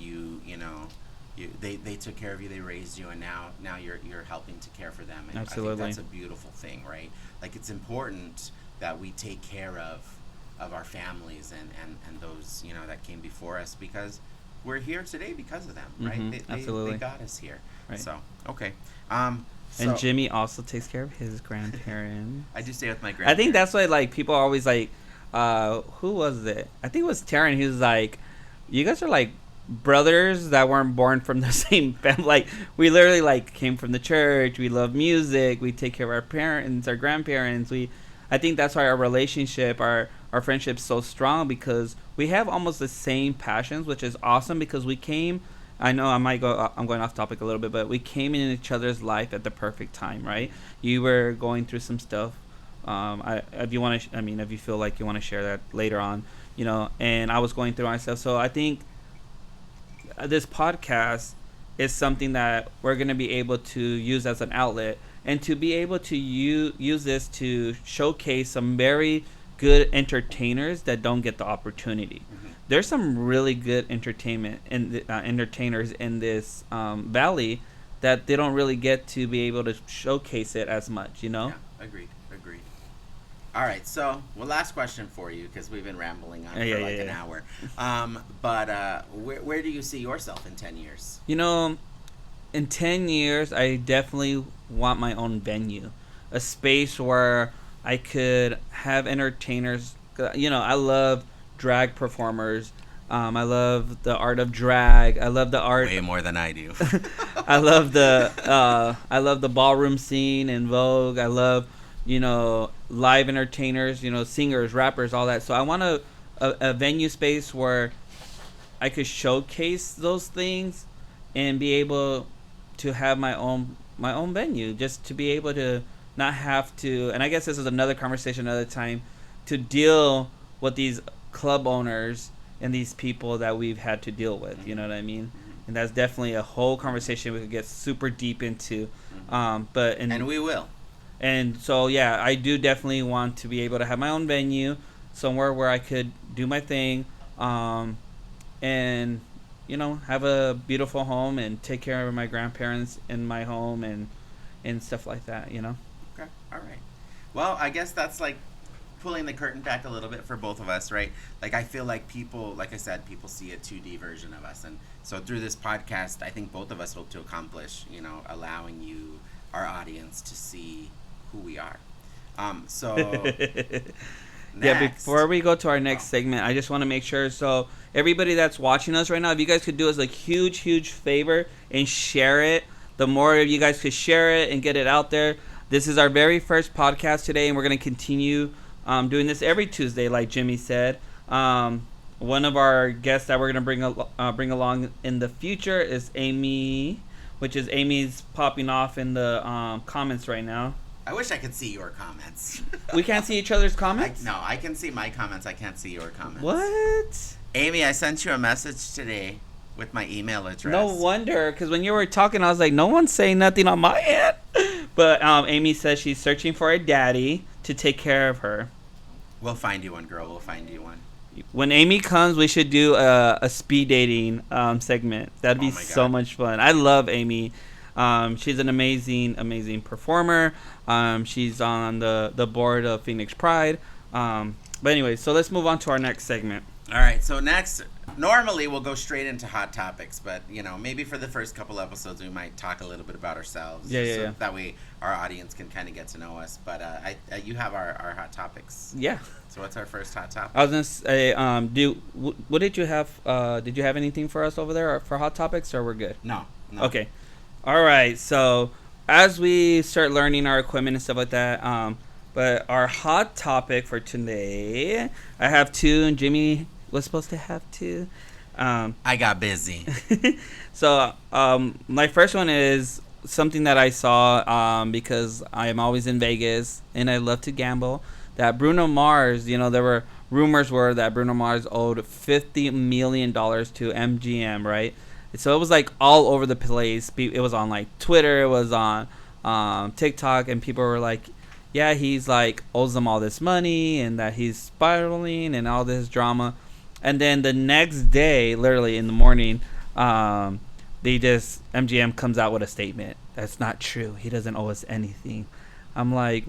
they took care of you, they raised you, and now you're helping to care for them. And
Absolutely.
I think that's a beautiful thing, right? Like, it's important that we take care of our families and those that came before us, because we're here today because of them, right?
Absolutely.
They got us here.
Right.
So okay.
And Jimmy also takes care of his grandparents.
I do stay with my grandparents.
I think that's why, like, people are always like, who was it? I think it was Taryn. He was like, you guys are like brothers that weren't born from the same family. Like, we literally like came from the church. We love music. We take care of our parents, our grandparents. I think that's why our relationship, our friendship's so strong, because we have almost the same passions, which is awesome, because we came. I know I'm going off topic a little bit, but we came in each other's life at the perfect time, right? You were going through some stuff. If you feel like you want to share that later on, and I was going through myself. So I think this podcast is something that we're going to be able to use as an outlet, and to be able to use this to showcase some very good entertainers that don't get the opportunity. Mm-hmm. There's some really good entertainers in this valley that they don't really get to be able to showcase it as much,
Yeah, agreed. All right, so last question for you, because we've been rambling on for an hour. But where do you see yourself in 10 years?
In 10 years, I definitely want my own venue, a space where I could have entertainers. I love drag performers. I love the art of drag. I love the art.
Way more than I do.
I love the ballroom scene and Vogue. I love live entertainers, singers, rappers, all that. So I want a venue space where I could showcase those things and be able to have my own venue, just to be able to not have to. And I guess this is another conversation another time, to deal with these club owners and these people that we've had to deal with. You know what I mean? And that's definitely a whole conversation we could get super deep into. And
we will.
And so, yeah, I do definitely want to be able to have my own venue, somewhere where I could do my thing, and, have a beautiful home and take care of my grandparents in my home and stuff like that,
Okay, all right. Well, I guess that's like pulling the curtain back a little bit for both of us, right? Like, I feel like people see a 2D version of us. And so through this podcast, I think both of us hope to accomplish, allowing our audience to see who we are.
Yeah, before we go to our next segment, I just want to make sure, so everybody that's watching us right now, if you guys could do us a huge favor and share it, the more of you guys could share it and get it out there. This is our very first podcast today, and we're going to continue doing this every Tuesday, like Jimmy said. One of our guests that we're going to bring along in the future is Amy, which is Amy's popping off in the comments right now.
I wish I could see your comments.
We can't see each other's comments?
I can see my comments. I can't see your comments.
What?
Amy, I sent you a message today with my email address.
No wonder, because when you were talking, I was like, no one's saying nothing on my end. But Amy says she's searching for a daddy to take care of her.
We'll find you one, girl. We'll find you one.
When Amy comes, we should do a speed dating segment. That'd be so much fun. I love Amy. She's an amazing performer. She's on the board of Phoenix Pride. But anyway, so let's move on to our next segment.
All right, so next, normally we'll go straight into hot topics, but maybe for the first couple episodes we might talk a little bit about ourselves.
Yeah.
That way our audience can kind of get to know us. But you have our hot topics.
Yeah.
So what's our first hot topic?
I was gonna say, what did you have? Did you have anything for us over there for hot topics, or we're good?
No.
Okay. All right. So as we start learning our equipment and stuff like that, But our hot topic for today, I have two, and Jimmy was supposed to have two.
I got busy.
So my first one is something that I saw because I am always in Vegas and I love to gamble. That Bruno Mars, there were rumors that Bruno Mars owed $50 million to MGM, right? So it was like all over the place. It was on like Twitter, it was on TikTok, and people were like, yeah, he's like owes them all this money and that he's spiraling and all this drama. And then the next day, literally in the morning, MGM comes out with a statement. That's not true. He doesn't owe us anything. I'm like,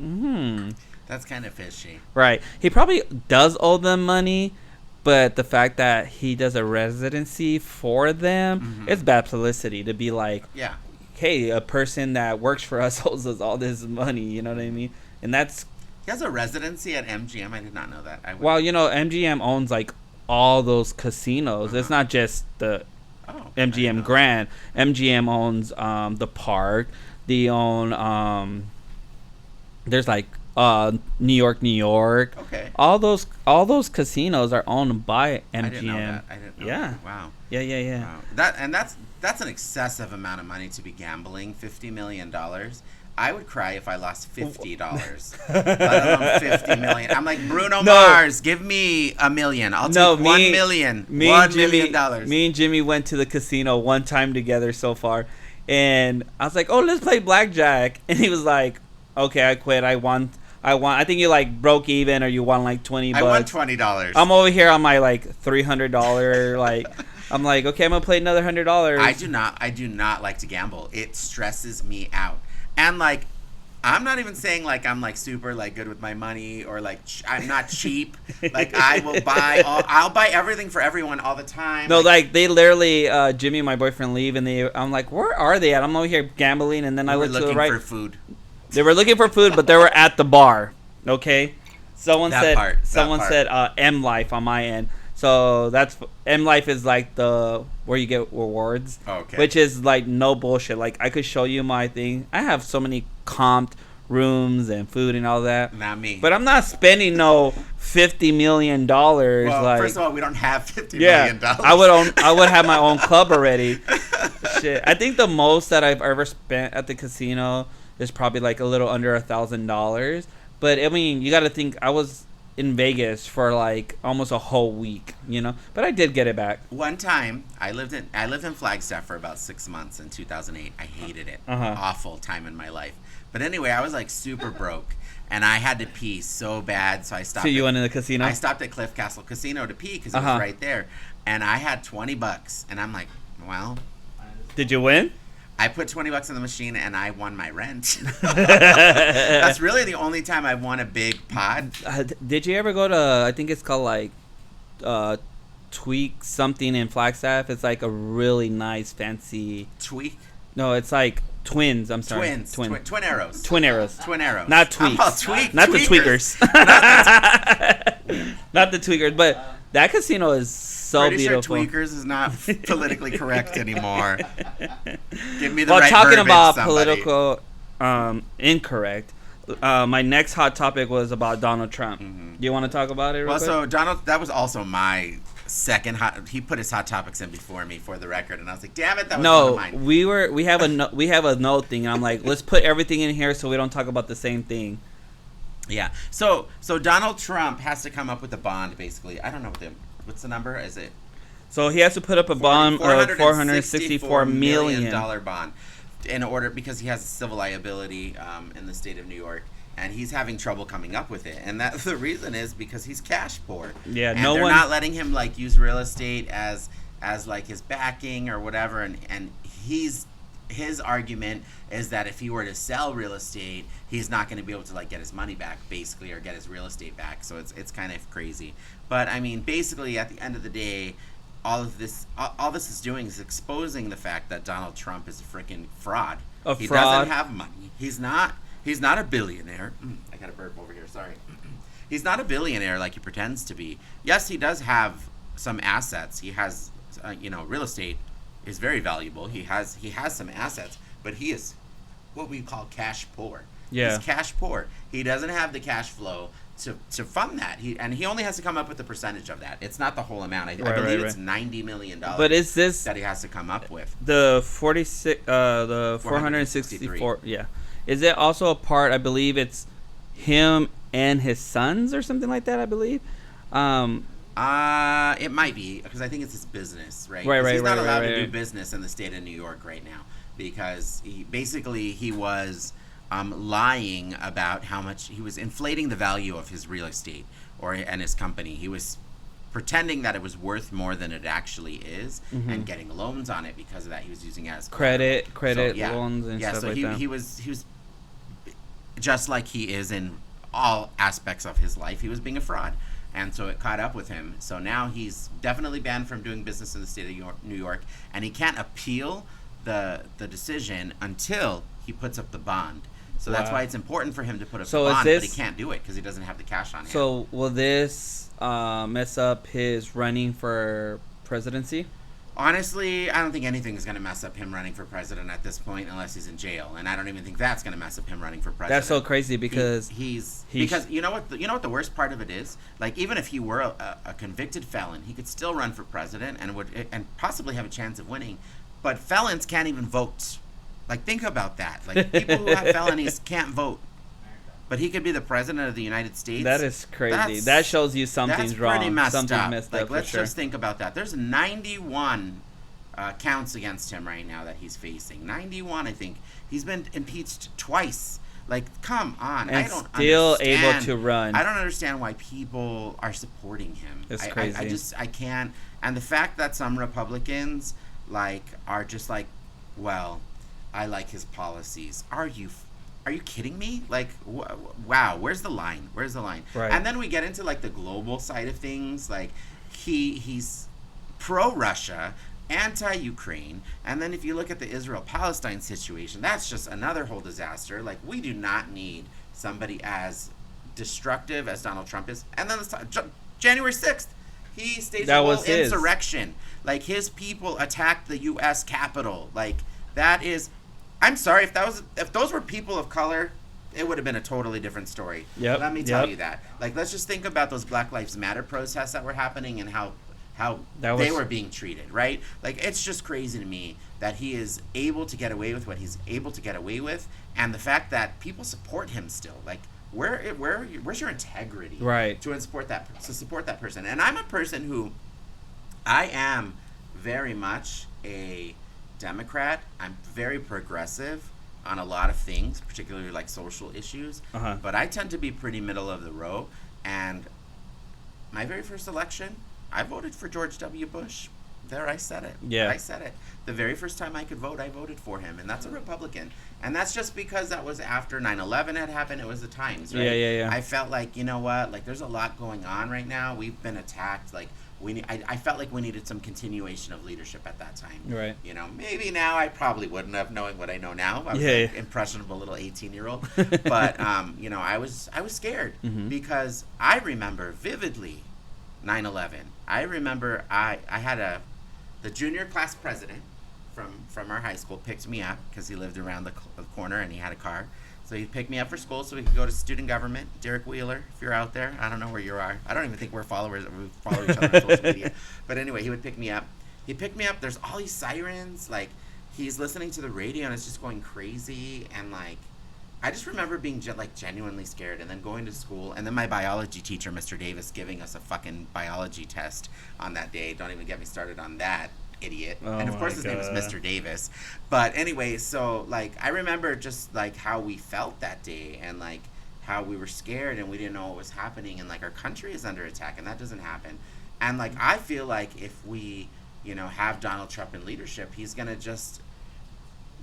That's kind of fishy.
Right. He probably does owe them money, but the fact that he does a residency for them, it's bad publicity to be like,
yeah,
hey, a person that works for us owes us all this money. You know what I mean? And that's...
He has a residency at MGM. I did not know that.
Well, MGM owns like all those casinos. It's not just the MGM Grand. MGM owns the Park. They own there's like New York.
Okay.
All those casinos are owned by MGM.
I didn't know that. Wow.
Yeah.
Wow. That's an excessive amount of money to be gambling. $50 million. I would cry if I lost $50. Let alone $50 million. I'm like, Bruno Mars, give me $1 million. I'll take $1 million. $1 million.
Me and Jimmy went to the casino one time together so far, and I was like, "Oh, let's play blackjack." And he was like, "Okay, I quit. I won. I think you like broke even, or you won like $20.
I won $20.
I'm over here on my like $300 like." I'm like, okay, I'm gonna play another $100.
I do not like to gamble. It stresses me out. And like, I'm not even saying like I'm like super like good with my money or like I'm not cheap. Like I'll buy everything for everyone all the time.
No, like they literally Jimmy and my boyfriend leave and I'm like, where are they at? I'm over here gambling, and then I look to the right.
Looking for food.
They were looking for food, but they were at the bar. Okay, someone said M Life on my end. So that's M Life is like the where you get rewards, which is like no bullshit. Like I could show you my thing. I have so many comped rooms and food and all that.
Not me.
But I'm not spending no $50 million.
Well,
like,
first of all, we don't have $50 million.
I would have my own club already. Shit, I think the most that I've ever spent at the casino is probably like a little under $1,000. But I mean, you got to think I was in Vegas for like almost a whole week, but I did get it back.
One time I lived in Flagstaff for about 6 months in 2008. I hated it. Awful time in my life. But anyway, I was like super broke and I had to pee so bad, so I stopped.
So you went in the casino?
I stopped at Cliff Castle Casino to pee because it was right there, and I had $20 and I'm like, well,
did you win?
I put $20 in the machine and I won my rent. That's really the only time I've won a big pot.
Did you ever go to, I think it's called like Tweak something in Flagstaff? It's like a really nice fancy.
Tweak?
No, it's like Twins. I'm sorry.
Twin Arrows.
Twin Arrows.
Twin Arrows.
Not Tweaks.
Tweak.
Not the Tweakers. Not the Tweakers. But that casino is so beautiful.
Pretty sure Tweakers is not politically correct anymore. Give me the
right
talking
verbiage, about
somebody.
Political incorrect. My next hot topic was about Donald Trump. Do you want to talk about it real quick?
So Donald, that was also my second hot. He put his hot topics in before me, for the record, and I was like, damn it, that was one of mine.
We have a note thing, and I'm like, let's put everything in here so we don't talk about the same thing.
Yeah. So Donald Trump has to come up with a bond, basically. I don't know what's the number? Is it?
So he has to put up a bond of $464 million
bond in order, because he has a civil liability in the state of New York, and he's having trouble coming up with it. And that the reason is because he's cash poor.
Yeah,
and they're not letting him like use real estate as like his backing or whatever. And his argument is that if he were to sell real estate, he's not going to be able to like get his money back, basically, or get his real estate back. So it's kind of crazy. But I mean, basically, at the end of the day, all this is doing is exposing the fact that Donald Trump is a freaking fraud. He doesn't have money. He's not a billionaire. I got a burp over here. Sorry. He's not a billionaire like he pretends to be. Yes, he does have some assets. He has, real estate is very valuable. He has some assets, but he is what we call cash poor.
Yeah.
He's cash poor. He doesn't have the cash flow to fund that. He only has to come up with a percentage of that. It's not the whole amount. I believe it's $90 million.
But is this
that he has to come up with?
The 464? Yeah. Is it also a part? I believe it's him and his sons or something like that. I believe.
It might be because I think it's his business, right?
Right.
He's not allowed to do business in the state of New York right now because he was lying about how much he was inflating the value of his real estate and his company. He was pretending that it was worth more than it actually is, and getting loans on it because of that. He was using it as
credit loans and stuff like that.
He was just like he is in all aspects of his life. He was being a fraud. And so it caught up with him. So now he's definitely banned from doing business in the state of New York, and he can't appeal the decision until he puts up the bond. So that's why it's important for him to put up the bond, but he can't do it because he doesn't have the cash on hand.
So will this mess up his running for presidency?
Honestly, I don't think anything is going to mess up him running for president at this point unless he's in jail, and I don't even think that's going to mess up him running for president.
That's so crazy because
because you know what the worst part of it is? Like, even if he were a convicted felon, he could still run for president and possibly have a chance of winning. But felons can't even vote. Like, think about that. Like, people who have felonies can't vote. But he could be the president of the United States.
That is crazy. That shows you something's wrong.
Pretty messed
Something's
up.
messed
like,
up.
Let's just think about that. There's 91 counts against him right now that he's facing. 91, I think. He's been impeached twice. Like, come on.
And
I don't
still
understand.
able to run.
I don't understand why people are supporting him.
It's crazy.
I can't. And the fact that some Republicans, like, are just like, well, I like his policies. Are you kidding me? Like, wow, where's the line? Right. And then we get into, like, the global side of things. Like, he's pro-Russia, anti-Ukraine. And then if you look at the Israel-Palestine situation, that's just another whole disaster. Like, we do not need somebody as destructive as Donald Trump is. And then January 6th, he staged a whole insurrection. Like, his people attacked the U.S. Capitol. Like, that is... I'm sorry, if those were people of color, it would have been a totally different story. Let me tell you that. Like, let's just think about those Black Lives Matter protests that were happening and how they were being treated, right? Like, it's just crazy to me that he is able to get away with what he's able to get away with, and the fact that people support him still. Like, where's your integrity,
right,
to support that person? And I'm a person who, I am very much a Democrat. I'm very progressive on a lot of things, particularly like social issues. But I tend to be pretty middle of the row. And my very first election, I voted for George W. Bush. There, I said it.
Yeah.
I said it. The very first time I could vote, I voted for him. And that's a Republican. And that's just because that was after 9/11 had happened. It was the times, right?
Yeah.
I felt like, you know what? Like, there's a lot going on right now. We've been attacked. Like, I felt like we needed some continuation of leadership at that time.
Right.
You know, maybe now I probably wouldn't have, knowing what I know now. I was an impressionable little 18-year-old. But, you know, I was scared because I remember vividly 9/11. I remember I had the junior class president from our high school picked me up because he lived around the corner and he had a car. So he picked me up for school so we could go to student government. Derek Wheeler, if you're out there, I don't know where you are. I don't even think we're followers. We follow each other on social media. But anyway, he would pick me up. He picked me up. There's all these sirens. Like, he's listening to the radio and it's just going crazy. And, like, I just remember being genuinely scared, and then going to school, and then my biology teacher, Mr. Davis, giving us a fucking biology test on that day. Don't even get me started on that. Idiot. And of course his name is Mr. Davis. But anyway, so, like, I remember just, like, how we felt that day, and, like, how we were scared and we didn't know what was happening, and, like, our country is under attack, and that doesn't happen. And, like, I feel like if we, you know, have Donald Trump in leadership, he's gonna just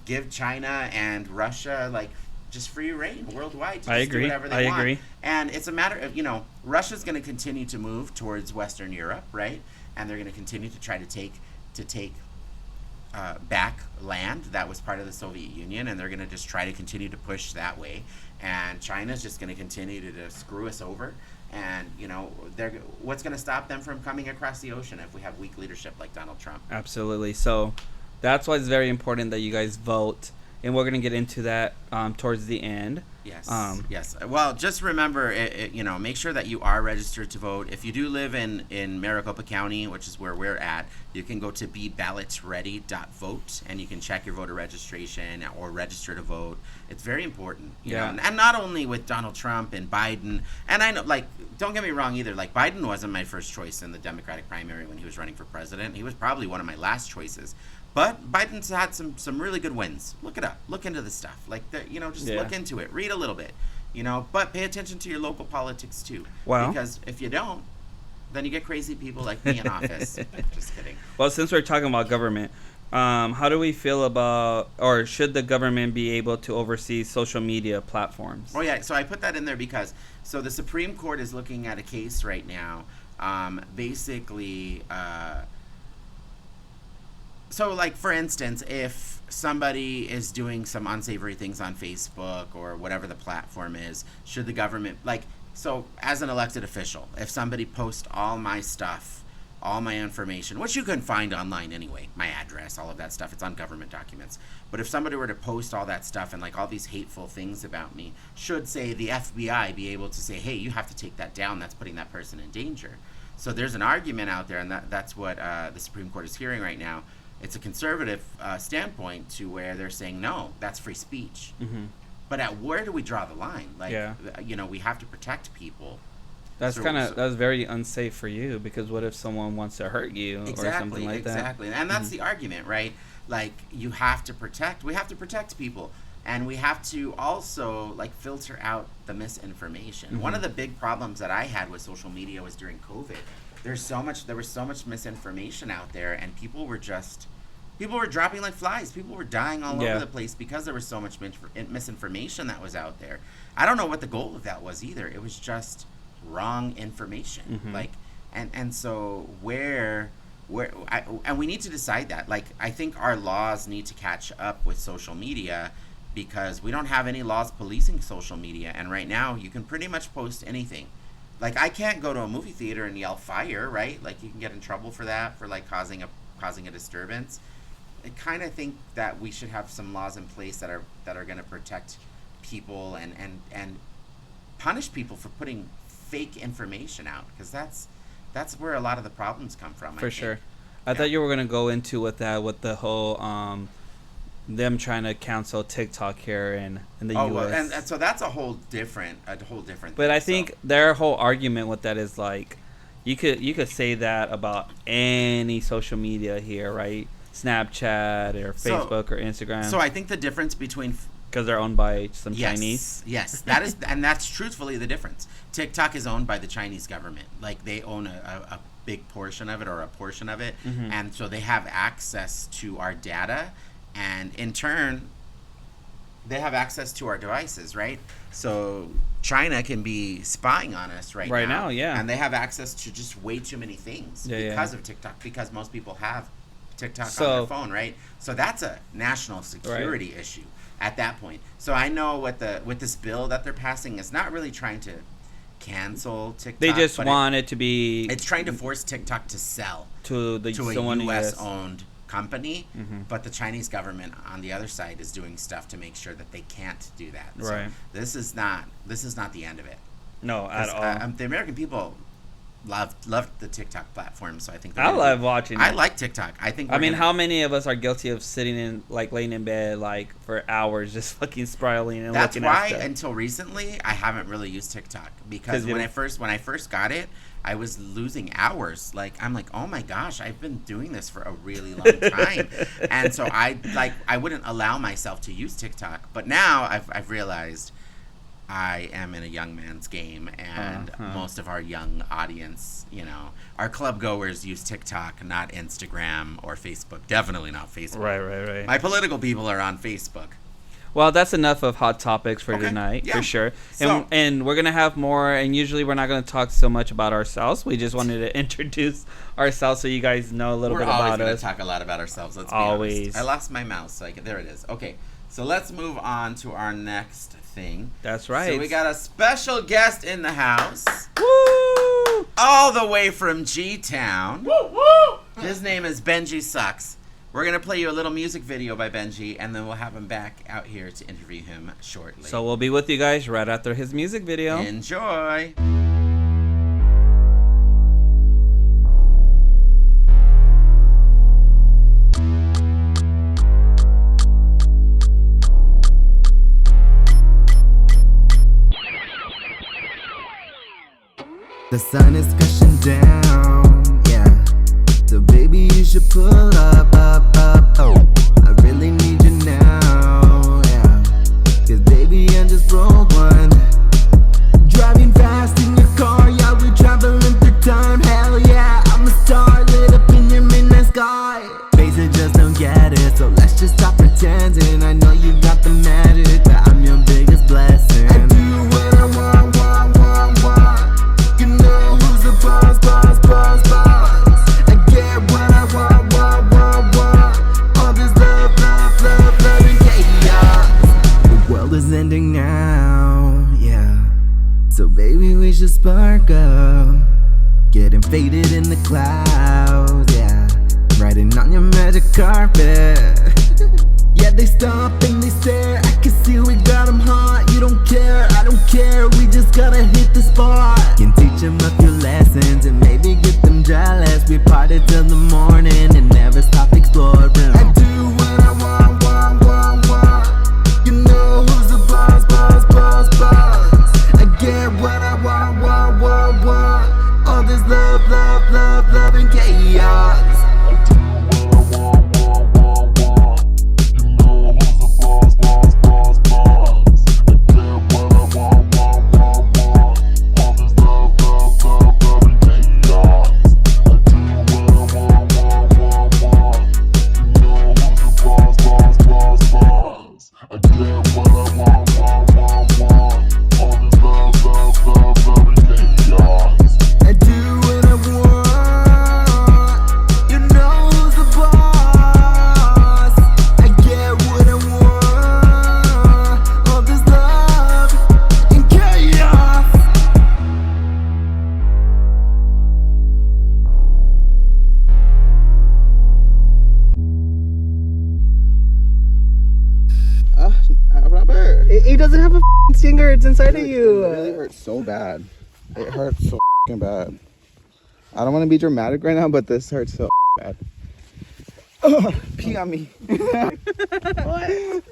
give China and Russia, like, just free reign worldwide to just do whatever they want. I agree. And it's a matter of, you know, Russia's going to continue to move towards Western Europe, right? And they're going to continue to try to take back land that was part of the Soviet Union, and they're going to just try to continue to push that way. And China's just going to continue to just screw us over. And, you know, what's going to stop them from coming across the ocean if we have weak leadership like Donald Trump?
Absolutely. So that's why it's very important that you guys vote and we're gonna get into that towards the end.
Yes. Yes. Well, just remember, make sure that you are registered to vote. If you do live in Maricopa County, which is where we're at, you can go to beballotsready.vote and you can check your voter registration or register to vote. It's very important. You know? And not only with Donald Trump and Biden, and I know, like, don't get me wrong either. Like, Biden wasn't my first choice in the Democratic primary when he was running for president. He was probably one of my last choices. But Biden's had some really good wins. Look it up. Look into this stuff. Like, just look into it. Read a little bit. But pay attention to your local politics, too.
Well,
because if you don't, then you get crazy people like me in office. Just kidding.
Well, since we're talking about government, how do we feel about, or should the government be able to oversee social media platforms?
Oh, yeah. So I put that in there because, the Supreme Court is looking at a case right now. So, like, for instance, if somebody is doing some unsavory things on Facebook or whatever the platform is, should the government, as an elected official, if somebody posts all my stuff, all my information, which you can find online anyway, my address, all of that stuff, it's on government documents. But if somebody were to post all that stuff and, like, all these hateful things about me, should, say, the FBI be able to say, hey, you have to take that down, that's putting that person in danger. So there's an argument out there, and that's what the Supreme Court is hearing right now. It's a conservative standpoint to where they're saying, no, that's free speech.
Mm-hmm.
But where do we draw the line? We have to protect people.
That's very unsafe for you, because what if someone wants to hurt you or something like that?
Exactly. And that's the argument, right? Like, we have to protect people. And we have to also, filter out the misinformation.
Mm-hmm.
One of the big problems that I had with social media was during COVID. There was so much misinformation out there, and people were dropping like flies. People were dying all over the place because there was so much misinformation that was out there. I don't know what the goal of that was either. It was just wrong information.
Mm-hmm.
And so and we need to decide that. Like, I think our laws need to catch up with social media, because we don't have any laws policing social media. And right now, you can pretty much post anything. Like, I can't go to a movie theater and yell fire, right? Like, you can get in trouble for that, for, like, causing a disturbance. I kind of think that we should have some laws in place that are going to protect people and punish people for putting fake information out, because that's where a lot of the problems come from.
For sure. I thought you were going to go into with the whole them trying to cancel TikTok here in the U.S.
Well, and so that's a whole different thing.
But I think their whole argument with that is, like, you could say that about any social media here, right? Snapchat or Facebook or Instagram.
So I think the difference between,
because they're owned by some Chinese.
Yes, that is, and that's truthfully the difference. TikTok is owned by the Chinese government. Like, they own a big portion of it, or a portion of it,
mm-hmm.
and so they have access to our data. And in turn, they have access to our devices, right? So China can be spying on us right now.
Yeah.
And they have access to just way too many things because of TikTok, because most people have TikTok on their phone, right? So that's a national security issue at that point. So I know with this bill that they're passing, it's not really trying to cancel TikTok.
They just want it to be...
It's trying to force TikTok to sell to a U.S.-owned company,
mm-hmm.
but the Chinese government on the other side is doing stuff to make sure that they can't do that.
Right.
So this is not the end of it.
No, at all.
The American people loved the TikTok platform, so I think
I love watching it.
I like TikTok. I mean,
how many of us are guilty of sitting in, like, laying in bed, like, for hours just fucking spiraling and
that's
looking at stuff?
That's why until recently I haven't really used TikTok, because when I first got it, I was losing hours. Like, I'm like, oh my gosh, I've been doing this for a really long time. And so I wouldn't allow myself to use TikTok. But now I've realized I am in a young man's game, and most of our young audience, our club goers use TikTok, not Instagram or Facebook. Definitely not Facebook.
Right.
My political people are on Facebook.
Well, that's enough of hot topics for tonight, for sure. And we're going to have more, and usually we're not going to talk so much about ourselves. We just wanted to introduce ourselves so you guys know a little bit about us.
We're always going to talk a lot about ourselves, let's be honest. I lost my mouse, so there it is. Okay, so let's move on to our next thing.
That's right.
So we got a special guest in the house.
Woo!
All the way from G-Town.
Woo, woo!
His name is Benji Sucks. We're going to play you a little music video by Benji, and then we'll have him back out here to interview him shortly.
So we'll be with you guys right after his music video.
Enjoy.
The sun is crashing down, yeah. So baby, you should pull up. Oh, I really need you now, yeah. 'Cause baby, I just rolled one. Driving fast in your car, yeah, we traveling through time. Hell yeah, I'm a star lit up in your midnight sky. Basic just don't get it, so let's just stop pretending. I know you got the magic, but I'm your biggest blessing. I do what I want. You know who's the boss. I get what I want. All this love and chaos. The world is ending now, yeah. So baby, we should spark up. Getting faded in the clouds, yeah. Riding on your magic carpet. Yeah, they stop and they stare. I can see we got them hot. You don't care, I don't care. We just gotta hit the spot. Can teach them a few lessons and maybe get them jealous. We party till the morning and never stop exploring. I do what I want. You know who's the boss. I get what I want. All this love and chaos.
Robert.
He doesn't have a stinger. It's inside of you.
It really hurts so bad. It hurts so bad. I don't want to be dramatic right now, but this hurts so bad. Ugh, pee on me.
What?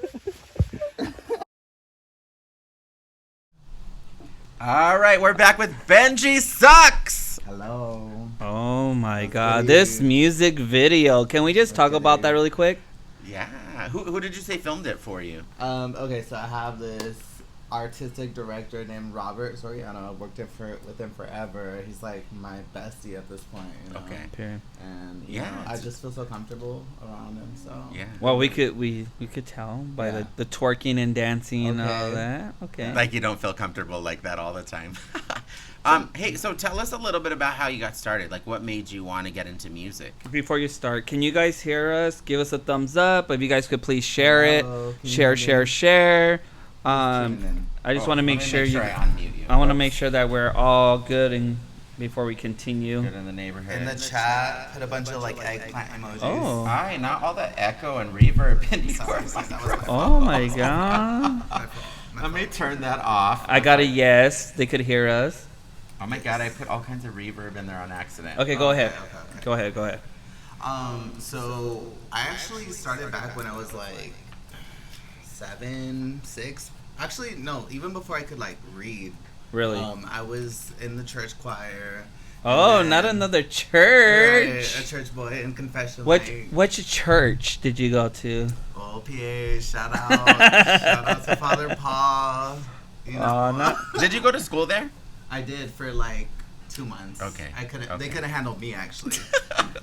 All right, we're back with Benji Sucks.
Hello.
Oh my god, this music video. Can we just talk about that really quick?
Yeah. Who did you say filmed it for you?
Okay, so I have this artistic director named Robert Soriano. I've worked with him forever. He's like my bestie at this point. You know?
Okay.
And you
Yeah,
know, I just feel so comfortable around him. So
Yeah.
Well, we could tell by
Yeah.
the twerking and dancing and all
Okay.
that. Okay.
Like you don't feel comfortable like that all the time. Hey, so tell us a little bit about how you got started. Like, what made you want to get into music?
Before you start, can you guys hear us? Give us a thumbs up. If you guys could please share
Hello,
it.
can you
Share.
hear me?
I just want to make sure you.
I unmute you.
I want to make sure that we're all good and before we continue.
Good in the neighborhood.
in the chat, put a bunch of like eggplant emojis.
Oh.
Hi, not all the echo and reverb in
Sorry,
yours.
that was
Oh my god.
my fault.
Let me turn that off.
I got a yes. They could hear us.
Oh my god, I put all kinds of reverb in there on accident.
Okay, go ahead.
Okay.
Go ahead.
So I actually started back when I was like 7, 6. Actually, no, even before I could like read.
Really?
I was in the church choir.
Oh,
and
not
then-
another
Right,
church.
a church boy in confession.
Which church did you go to?
OPA, shout out to Father Paul. You know.
no.
Did you go to school there?
I did for like 2 months.
Okay.
I couldn't.
Okay.
They couldn't handle me actually.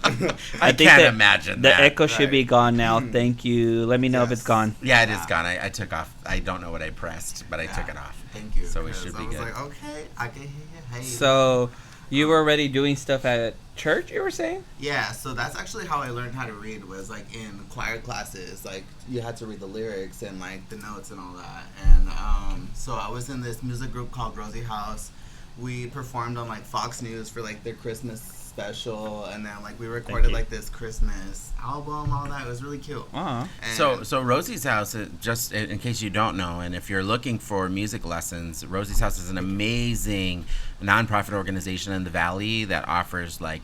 I
think
can't
that
imagine
The
that.
echo should be
Right.
gone now. Thank you. Let me know if
Yes.
it's gone.
Yeah, it is gone. I took off. I don't know what I pressed, but I took
Yeah.
it off.
Thank you.
So we
'cause
should be
I was
good.
like, okay, I can hear you. Hey.
So, you were already doing stuff at church, you were saying?
Yeah, so that's actually how I learned how to read, was like in choir classes. Like you had to read the lyrics and like the notes and all that. And so I was in this music group called Rosie House. We performed on like Fox News for like their Christmas special, and then like we recorded
you.
like this Christmas album, all that. It was really cute.
Aw.
And
So Rosie's House, just in case you don't know, and if you're looking for music lessons, Rosie's House is an amazing nonprofit organization in the Valley that offers like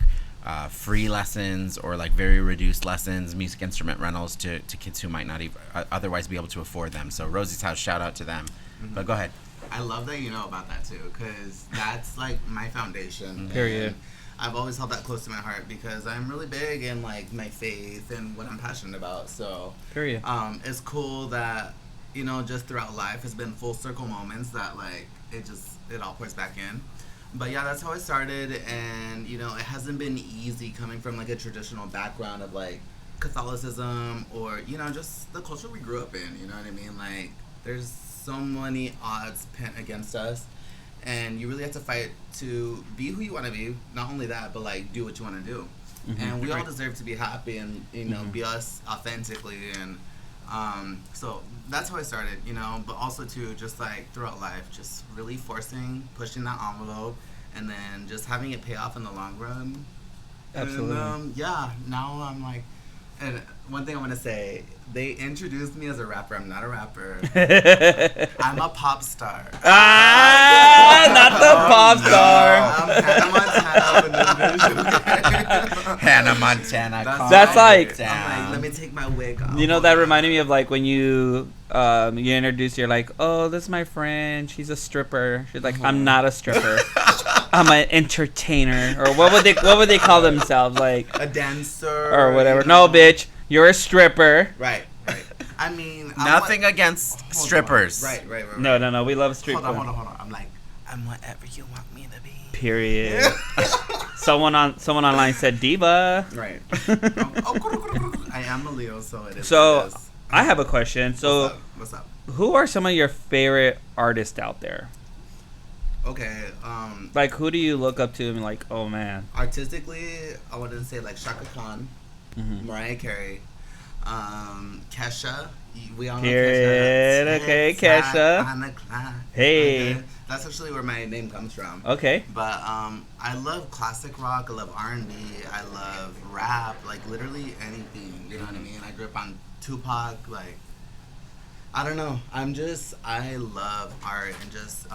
free lessons or like very reduced lessons, music instrument rentals to kids who might not even otherwise be able to afford them. So Rosie's House, shout out to them. But go ahead.
I love that you know about that too, because that's like my foundation.
Period.
And I've always held that close to my heart because I'm really big in like my faith and what I'm passionate about. So
Period.
it's cool that, you know, just throughout life has been full circle moments that like it all pours back in. But yeah, that's how I started, and you know, it hasn't been easy coming from like a traditional background of like Catholicism or, you know, just the culture we grew up in, you know what I mean? Like there's so many odds pent against us, and you really have to fight to be who you want to be. Not only that, but like do what you want to do. And we all deserve to be happy and, you know, be us authentically. And so that's how I started, you know, but also too, just like throughout life, just really pushing that envelope, and then just having it pay off in the long run.
Absolutely.
And yeah, now I'm like, and one thing I want to say, they introduced me as a rapper. I'm not a rapper. I'm a pop star.
Not the pop star.
I'm Hannah Montana.
Hannah Montana.
That's like-
I'm like, let me take my wig off.
You know, that reminded me of like when you introduce, you're like, oh, this is my friend, she's a stripper. She's like, I'm not a stripper. I'm an entertainer. Or what would they call themselves, like
a dancer
or whatever.
you know.
No, bitch, you're a stripper.
Right. I mean,
Nothing against strippers.
Right.
No, we love street
Hold
food.
on. I'm like, I'm whatever you want me to be.
Period. Someone online said diva.
Right. I am a Leo, so it is.
So
what it is.
I have a question. So
What's up?
who are some of your favorite artists out there?
Okay.
Like, who do you look up to and like, oh man?
Artistically, I wouldn't say like Shaka Khan,
Mhm.
Mariah Carey, Kesha. We all know
Period.
Kesha.
Okay,
Tic-tac
Kesha.
on the clock.
Hey.
Okay. That's actually where my name comes from.
Okay.
But I love classic rock. I love R&B. I love rap. Like literally anything. You know what I mean? I grew up on Tupac. Like, I don't know. I love art and just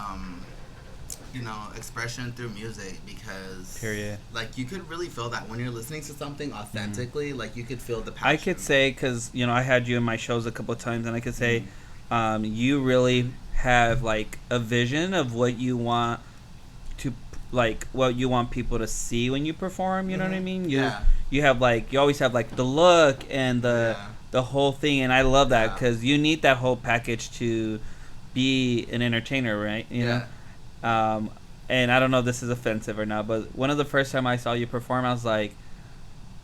you know, expression through music, because
Period.
like you could really feel that when you're listening to something authentically. Like you could feel the passion.
I could say, because you know, I had you in my shows a couple of times, and I could say, you really have like a vision of what you want to, like what you want people to see when you perform. You know what I mean? You have like, you always have like the look and the whole thing, and I love that because you need that whole package to be an entertainer, right? You know. And I don't know if this is offensive or not, but one of the first time I saw you perform, I was like,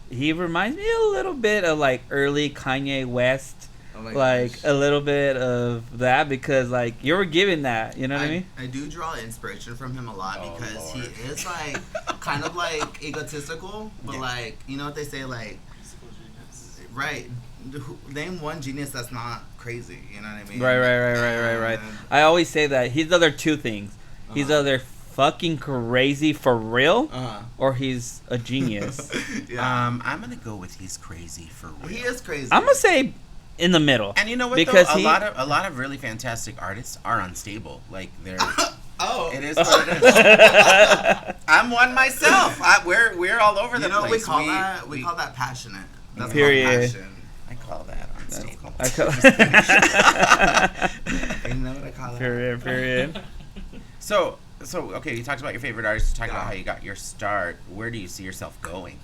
he reminds me a little bit of like early Kanye West,
Oh my
like
gosh.
a little bit of that, because like you were giving that, you know what I mean?
I do draw inspiration from him a lot because
Lord.
he is like kind of like egotistical, but like, you know what they say, like,
Musical genius.
right, name one genius that's not crazy, you know what I mean?
Right.
And-
I always say that he's either two things. He's either fucking crazy for real, or he's a genius.
Yeah.
I'm gonna go with he's crazy for real.
He is crazy.
I'm gonna say in the middle.
And you know what?
Because
Though?
he-
A lot of really fantastic artists are unstable. Like they're.
Oh,
It is what it is. I'm one myself. We're all over the
you know
place.
we call that passionate. That's
Period.
called passion.
I call that unstable.
You know what I call that?
Period.
So okay, you talked about your favorite artists. You talked about how you got your start. Where do you see yourself going?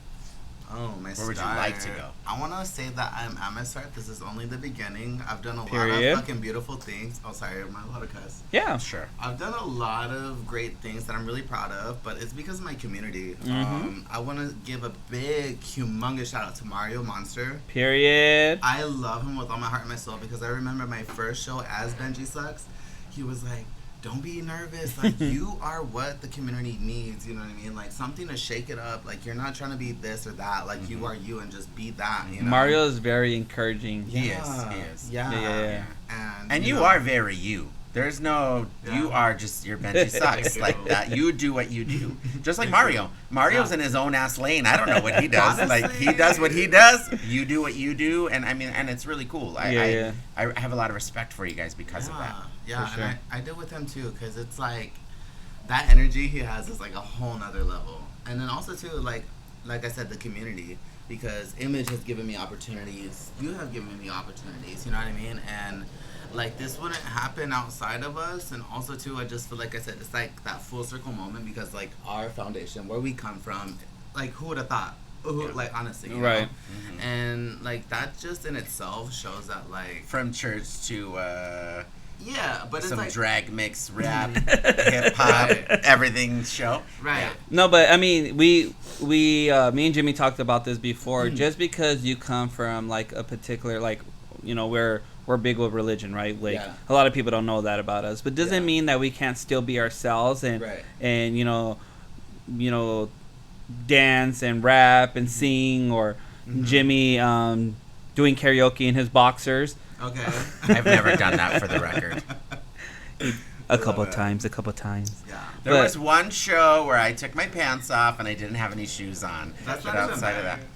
Oh, my
Where would you like to go?
I want to say that I'm at my start. This is only the beginning. I've done a lot
Period.
of fucking beautiful things. Oh, sorry, am I allowed to cuss?
Yeah.
Sure.
I've done a lot of great things that I'm really proud of, but it's because of my community.
Mhm.
I want to give a big, humongous shout out to Mario Monster.
Period.
I love him with all my heart and my soul because I remember my first show as Benji Sucks. He was like, don't be nervous. Like, you are what the community needs. You know what I mean? Like, something to shake it up. Like, you're not trying to be this or that. Like, you are you and just be that, you know?
Mario is very encouraging.
He is.
Yeah.
Yeah.
And
And you
know,
are very you. There's no, you
Yeah.
are just, your Benji sucks. Like that. You do what you do. Just like Mario. Mario's in his own ass lane. I don't know what he does. Like, he does what he does. You do what you do. And I mean, and it's really cool. I have a lot of respect for you guys because of that.
Yeah,
For sure.
and I do with him too, because it's like, that energy he has is like a whole nother level. And then also too, like I said, the community. Because Image has given me opportunities. You have given me opportunities, you know what I mean? And like, this wouldn't happen outside of us. And also too, I just feel like I said, it's like that full circle moment, because like our foundation, where we come from, like, who would have thought? Like, honestly, you
Right.
know? Mm-hmm. And like, that just in itself shows that, like,
From church to
yeah, but it's
some
like,
drag mix, rap, hip hop, everything show.
right.
Yeah.
No, but I mean, me and Jimmy talked about this before. Just because you come from like a particular, like, you know, we're big with religion, right? Like,
Yeah.
a lot of people don't know that about us, but doesn't
Yeah.
mean that we can't still be ourselves and
Right.
and you know, dance and rap and sing, or Jimmy doing karaoke in his boxers.
Okay.
I've never done that, for the record.
A couple
love it.
times.
Yeah.
There
But-
was one show where I took my pants off and I didn't have any shoes on.
That's
But
not even
outside of that,
bad.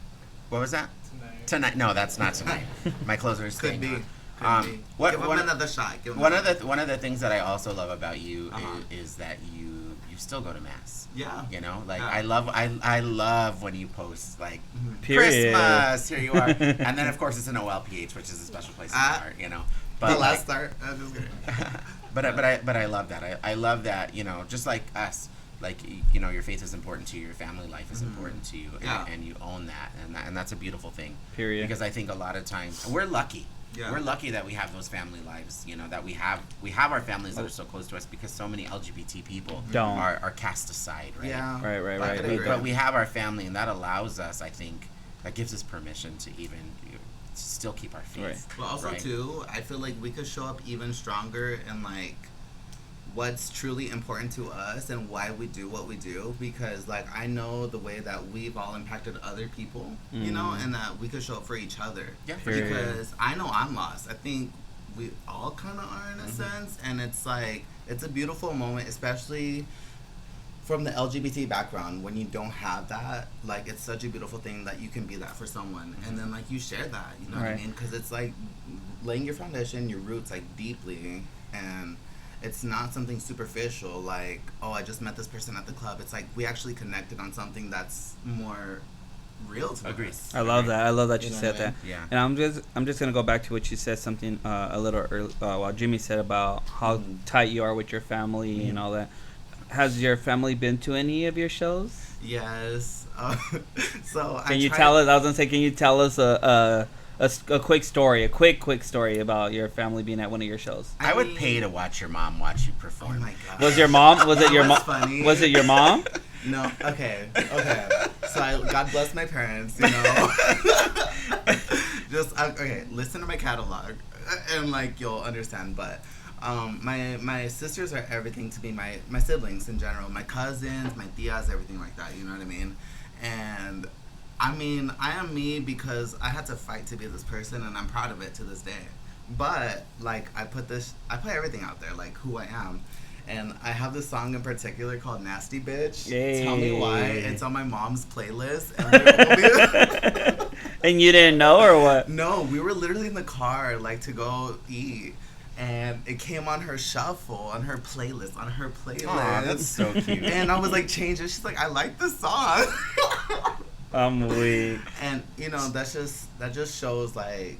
what was that?
Tonight.
Tonight? No, that's not tonight. My clothes are
Could
staying
be.
on.
Could be.
What-
Give him
one-
another shot. Give him
One
another-
of the things that I also love about you
Uh-huh.
is that you still go to mass.
Yeah.
You know, like,
Yeah.
I love when you post like
Period.
Christmas, here you are, and then of course it's an OLPH, which is a special place in my heart. You know, but
The
like,
last start. I'm just kidding.
but I love that. I love that, you know, just like us, like, you know, your faith is important to you, your family life is important to you,
Yeah.
and you own that, and that's a beautiful thing.
Period.
Because I think a lot of times we're lucky.
Yeah.
We're lucky that we have those family lives, you know, that we have our families that are so close to us, because so many LGBT people
Don't.
are cast aside, right?
Yeah.
Right.
I could agree.
But we have our family, and that allows us, I think, that gives us permission to even still keep our faith.
Right.
But also
right?
too, I feel like we could show up even stronger in like what's truly important to us and why we do what we do, because like I know the way that we've all impacted other people, you know, and that we could show up for each other.
Yeah, for
Period.
sure.
Because I know I'm lost. I think we all kind of are in a sense, and it's like it's a beautiful moment, especially from the LGBT background, when you don't have that. Like, it's such a beautiful thing that you can be that for someone, and then like you share that, you know what I
Right.
mean? Because it's like laying your foundation, your roots, like deeply, and it's not something superficial like, oh, I just met this person at the club. It's like we actually connected on something that's more real to
Agreed.
us.
I love that. I love that you
You know
said
what I
that.
mean?
Yeah.
And I'm just gonna go back to what you said something a little early, while Jimmy said about how tight you are with your family and all that. Has your family been to any of your shows?
Yes. So
Can you tell us? I was gonna say, can you tell us a quick story, a quick story about your family being at one of your shows?
I would
mean-
pay to watch your mom watch you
Oh
perform.
my god.
Was your mom? Was it your mom?
That's funny.
Was it your mom?
No. Okay. So God bless my parents. You know. Okay. Listen to my catalog, and like you'll understand. But my sisters are everything to me. My siblings in general, my cousins, my tias, everything like that. You know what I mean? And I mean, I am me because I had to fight to be this person, and I'm proud of it to this day. But like I put everything out there, like who I am. And I have this song in particular called Nasty Bitch.
Yay.
Tell me why. It's on my mom's playlist. And
And you didn't know, or what?
no, we were literally in the car, like, to go eat. And it came on her shuffle, on her playlist.
Aw, that's so cute.
And I was like, change it. She's like, I like this song.
I'm weak.
And, you know, that just shows, like,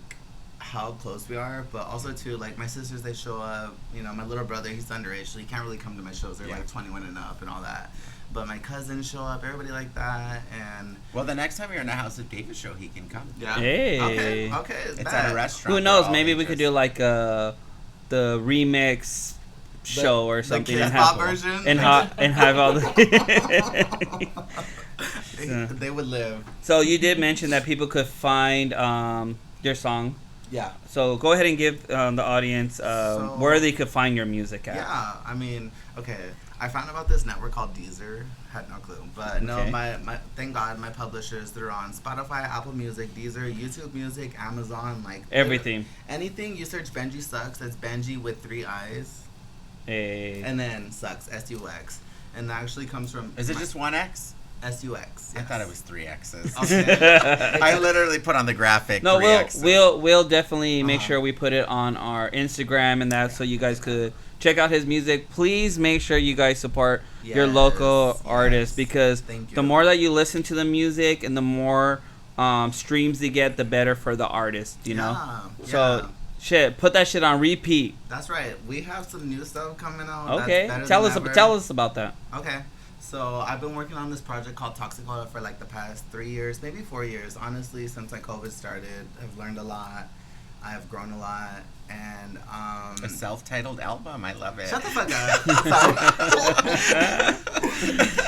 how close we are. But also, too, like, my sisters, they show up. You know, my little brother, he's underage, so he can't really come to my shows. They're,
Yeah.
like, 21 and up and all that. But my cousins show up, everybody like that. And,
Well, the next time you're in a House of David show, he can come.
yeah.
Hey.
Okay,
It's
bet.
at a restaurant.
Who
for
knows?
all
Maybe we could do
ages.
like the ReMx show or something,
Kids
and
Bop
have
version?
and have all the.
They would live.
So you did mention that people could find your song.
Yeah.
So go ahead and give the audience where they could find your music at.
Yeah, I mean, okay. I found about this network called Deezer. Had no clue, but no,
Okay.
my thank God, my publishers, they're on Spotify, Apple Music, Deezer, YouTube Music, Amazon, like
Everything.
anything you search Benji Sucks. That's Benji with 3 eyes. And then sucks, S-U-X. And that actually comes from...
Is it just one X?
S-U-X,
I
yes.
thought it was 3 X's.
Okay.
I literally put on the graphic
No,
3 X's.
we'll definitely make
Uh-huh.
sure we put it on our Instagram and that, so you guys could check out his music. Please make sure you guys support your
Yes,
local
yes.
artists, because
Thank you.
the more that you listen to the music and the more streams you get, the better for the artist. You know.
Yeah,
So
yeah.
shit, put that shit on repeat.
That's right. We have some new stuff coming out.
Okay,
That's better
tell
than
us
ever.
tell us about that.
Okay. So I've been working on this project called Toxic Oil for like the past 3 years, maybe 4 years. Honestly, since like COVID started, I've learned a lot. I have grown a lot, and
A self-titled album. I love it.
shut the fuck up.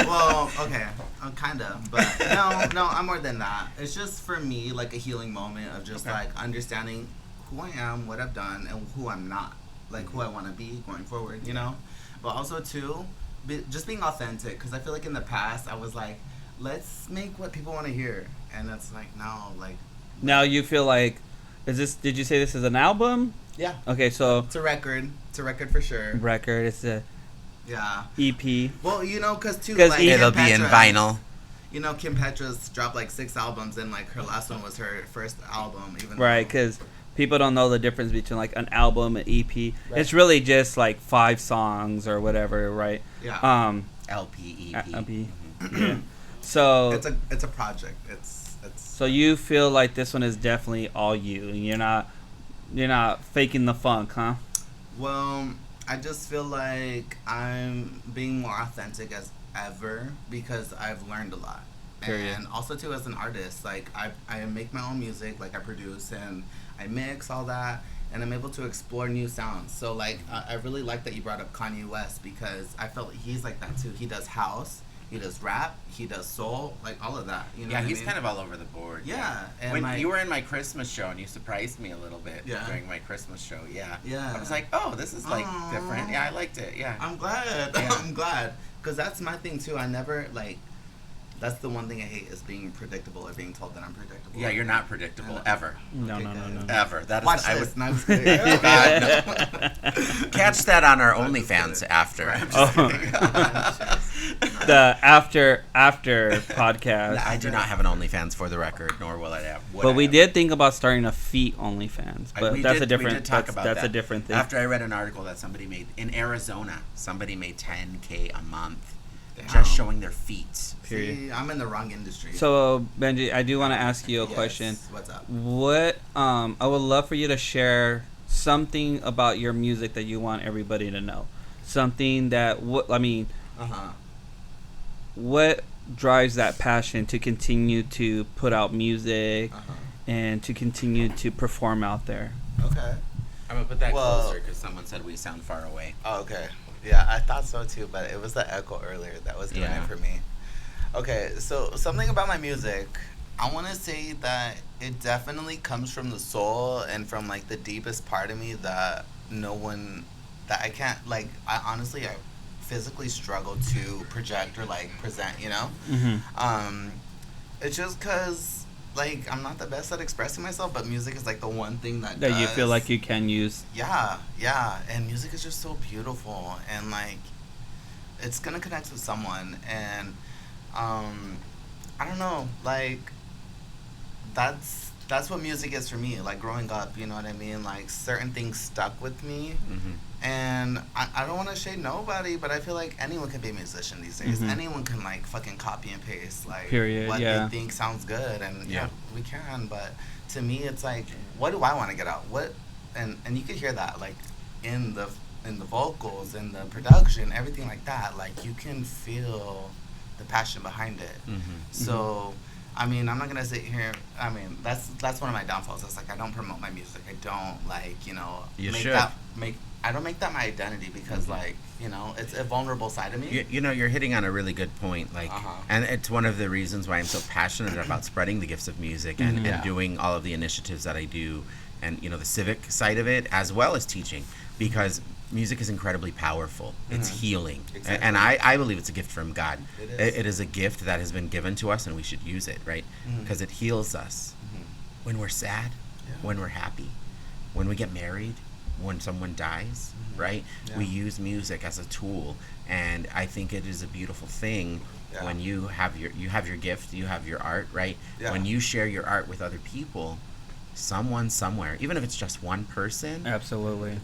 Well, okay, kinda, but no, I'm more than that. It's just for me like a healing moment of just
Okay.
like understanding who I am, what I've done, and who I'm not, like who I want to be going forward, you know. But also too, just being authentic, because I feel like in the past I was like, let's make what people want to hear, and it's like no, like
Now you feel like, did you say this is an album?
yeah,
Okay, so
it's a record for sure.
record, it's a
Yeah.
EP.
Well, you know, because too,
'Cause
like
It'll
Kim
be in
Petra-
vinyl.
You know, Kim Petra's dropped like 6 albums, and like her last one was her first album, even
Right,
though-
because people don't know the difference between like an album, an EP.
Right.
It's really just like 5 songs or whatever, right?
yeah,
LP, EP.
EP. Yeah. So
it's a project. It's
so you feel like this one is definitely all you, and you're not faking the funk, huh?
well, I just feel like I'm being more authentic as ever because I've learned a lot.
Period.
And also too, as an artist, like I make my own music, like I produce and I mix all that, and I'm able to explore new sounds. So like I really like that you brought up Kanye West, because I felt he's like that too. He does house, he does rap, he does soul, like all of that. You know
Yeah,
what I
he's
mean?
kind of all over the board.
Yeah, and
when
like-
you were in my Christmas show and you surprised me a little bit
Yeah.
during my Christmas show, yeah.
Yeah.
I was like, oh, this is like
Aw.
different. Yeah, I liked it. Yeah.
I'm glad.
Yeah.
I'm glad. Because that's my thing, too. I never, like, that's the one thing I hate is being predictable or being told that I'm predictable.
Yeah, you're not predictable
I know.
ever.
No,
Okay,
no, no,
good.
no.
Ever. That is.
Watch
I
this.
would
No, I'm just kidding.
God, catch that on our
I'm just
OnlyFans
kidding.
after.
Right.
I'm just
Oh.
kidding.
The after podcast.
I do not have an OnlyFans for the record, nor will I have.
But we did think about starting a feet OnlyFans, but
We
that's
did-
a different.
We did talk
that's
about
that's
that.
a different thing.
After I read an article that somebody made in Arizona, somebody made $10K a month
Damn.
just showing their feet.
Period.
See, I'm in the wrong industry.
So Benji, I do want to ask you a
Yes.
question.
What's up?
What I would love for you to share something about your music that you want everybody to know. Something that
Uh-huh.
what drives that passion to continue to put out music
Uh-huh.
and to continue to perform out there?
Okay.
I'm gonna put that
Well-
closer because someone said we sound far away.
Oh, okay. Yeah, I thought so too, but it was the echo earlier that was doing
Yeah.
it for me. Okay, so something about my music, I want to say that it definitely comes from the soul and from like the deepest part of me that I can't, like, I physically struggle to project or like present, you know?
Mm-hmm.
It's just because like I'm not the best at expressing myself, but music is like the one thing that
That you feel
does.
like you can use.
Yeah, and music is just so beautiful, and like it's gonna connect with someone, and I don't know, like that's what music is for me. Like growing up, you know what I mean? Like certain things stuck with me,
Mm-hmm.
and I don't want to shade nobody, but I feel like anyone can be a musician these days.
Mhm.
Anyone can like fucking copy and paste like
Period,
what
yeah.
they think sounds good, and yeah,
Yeah.
we can. But to me, it's like, what do I want to get out? What and you could hear that like in the vocals, in the production, everything like that. Like you can feel the passion behind it.
Mm-hmm.
So. I mean, I'm not gonna sit here. I mean, that's one of my downfalls. It's like I don't promote my music. I don't like, you know,
You
make
should.
I don't make that my identity because
Mhm.
like, you know, it's a vulnerable side of me.
You know, you're hitting on a really good point. Like,
Uh-huh.
and it's one of the reasons why I'm so passionate about spreading the gifts of music and,
Mhm.
Yeah.
and doing all of the initiatives that I do, and you know, the civic side of it as well as teaching, because music is incredibly powerful. It's
Mhm.
healing,
Exactly.
and I believe it's a gift from God.
It is.
It is a gift that has been given to us, and we should use it, right?
Mhm.
Because it heals us
Mhm.
when we're sad,
Yeah.
when we're happy, when we get married, when someone dies, right?
Yeah.
We use music as a tool, and I think it is a beautiful thing when you have your gift, you have your art, right?
Yeah.
When you share your art with other people, someone somewhere, even if it's just one person,
Absolutely.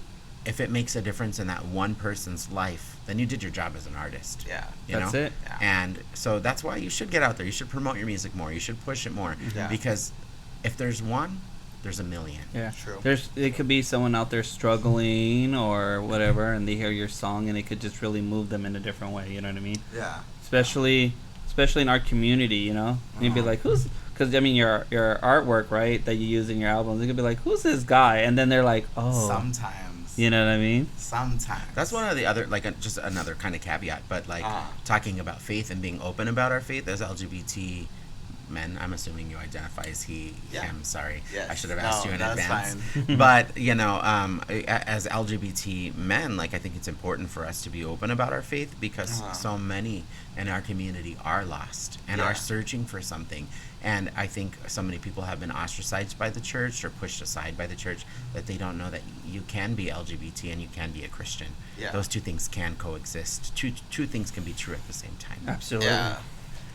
if it makes a difference in that one person's life, then you did your job as an artist.
Yeah.
You
That's
know?
it.
Yeah.
And so that's why you should get out there. You should promote your music more. You should push it more.
Yeah.
Because if there's one, there's a million.
Yeah,
True.
It could be someone out there struggling or whatever, and they hear your song, and it could just really move them in a different way. You know what I mean?
Yeah.
Especially in our community, you know. You'd be like, who's? Because I mean, your artwork, right, that you use in your albums, it could be like, who's this guy? And then they're like, oh,
Sometimes.
you know what I mean?
Sometimes.
That's one of the other, like, just another kind of caveat. But, like, talking about faith and being open about our faith, there's LGBT men. I'm assuming you identify as he, him. Sorry.
Yes.
I should have asked you in
that's
advance.
fine.
But, you know, as LGBT men, like, I think it's important for us to be open about our faith because so many in our community are lost and are searching for something. And I think so many people have been ostracized by the church or pushed aside by the church that they don't know that you can be LGBT and you can be a Christian.
Yeah.
Those two things can coexist. Two things can be true at the same time.
Absolutely.
Yeah.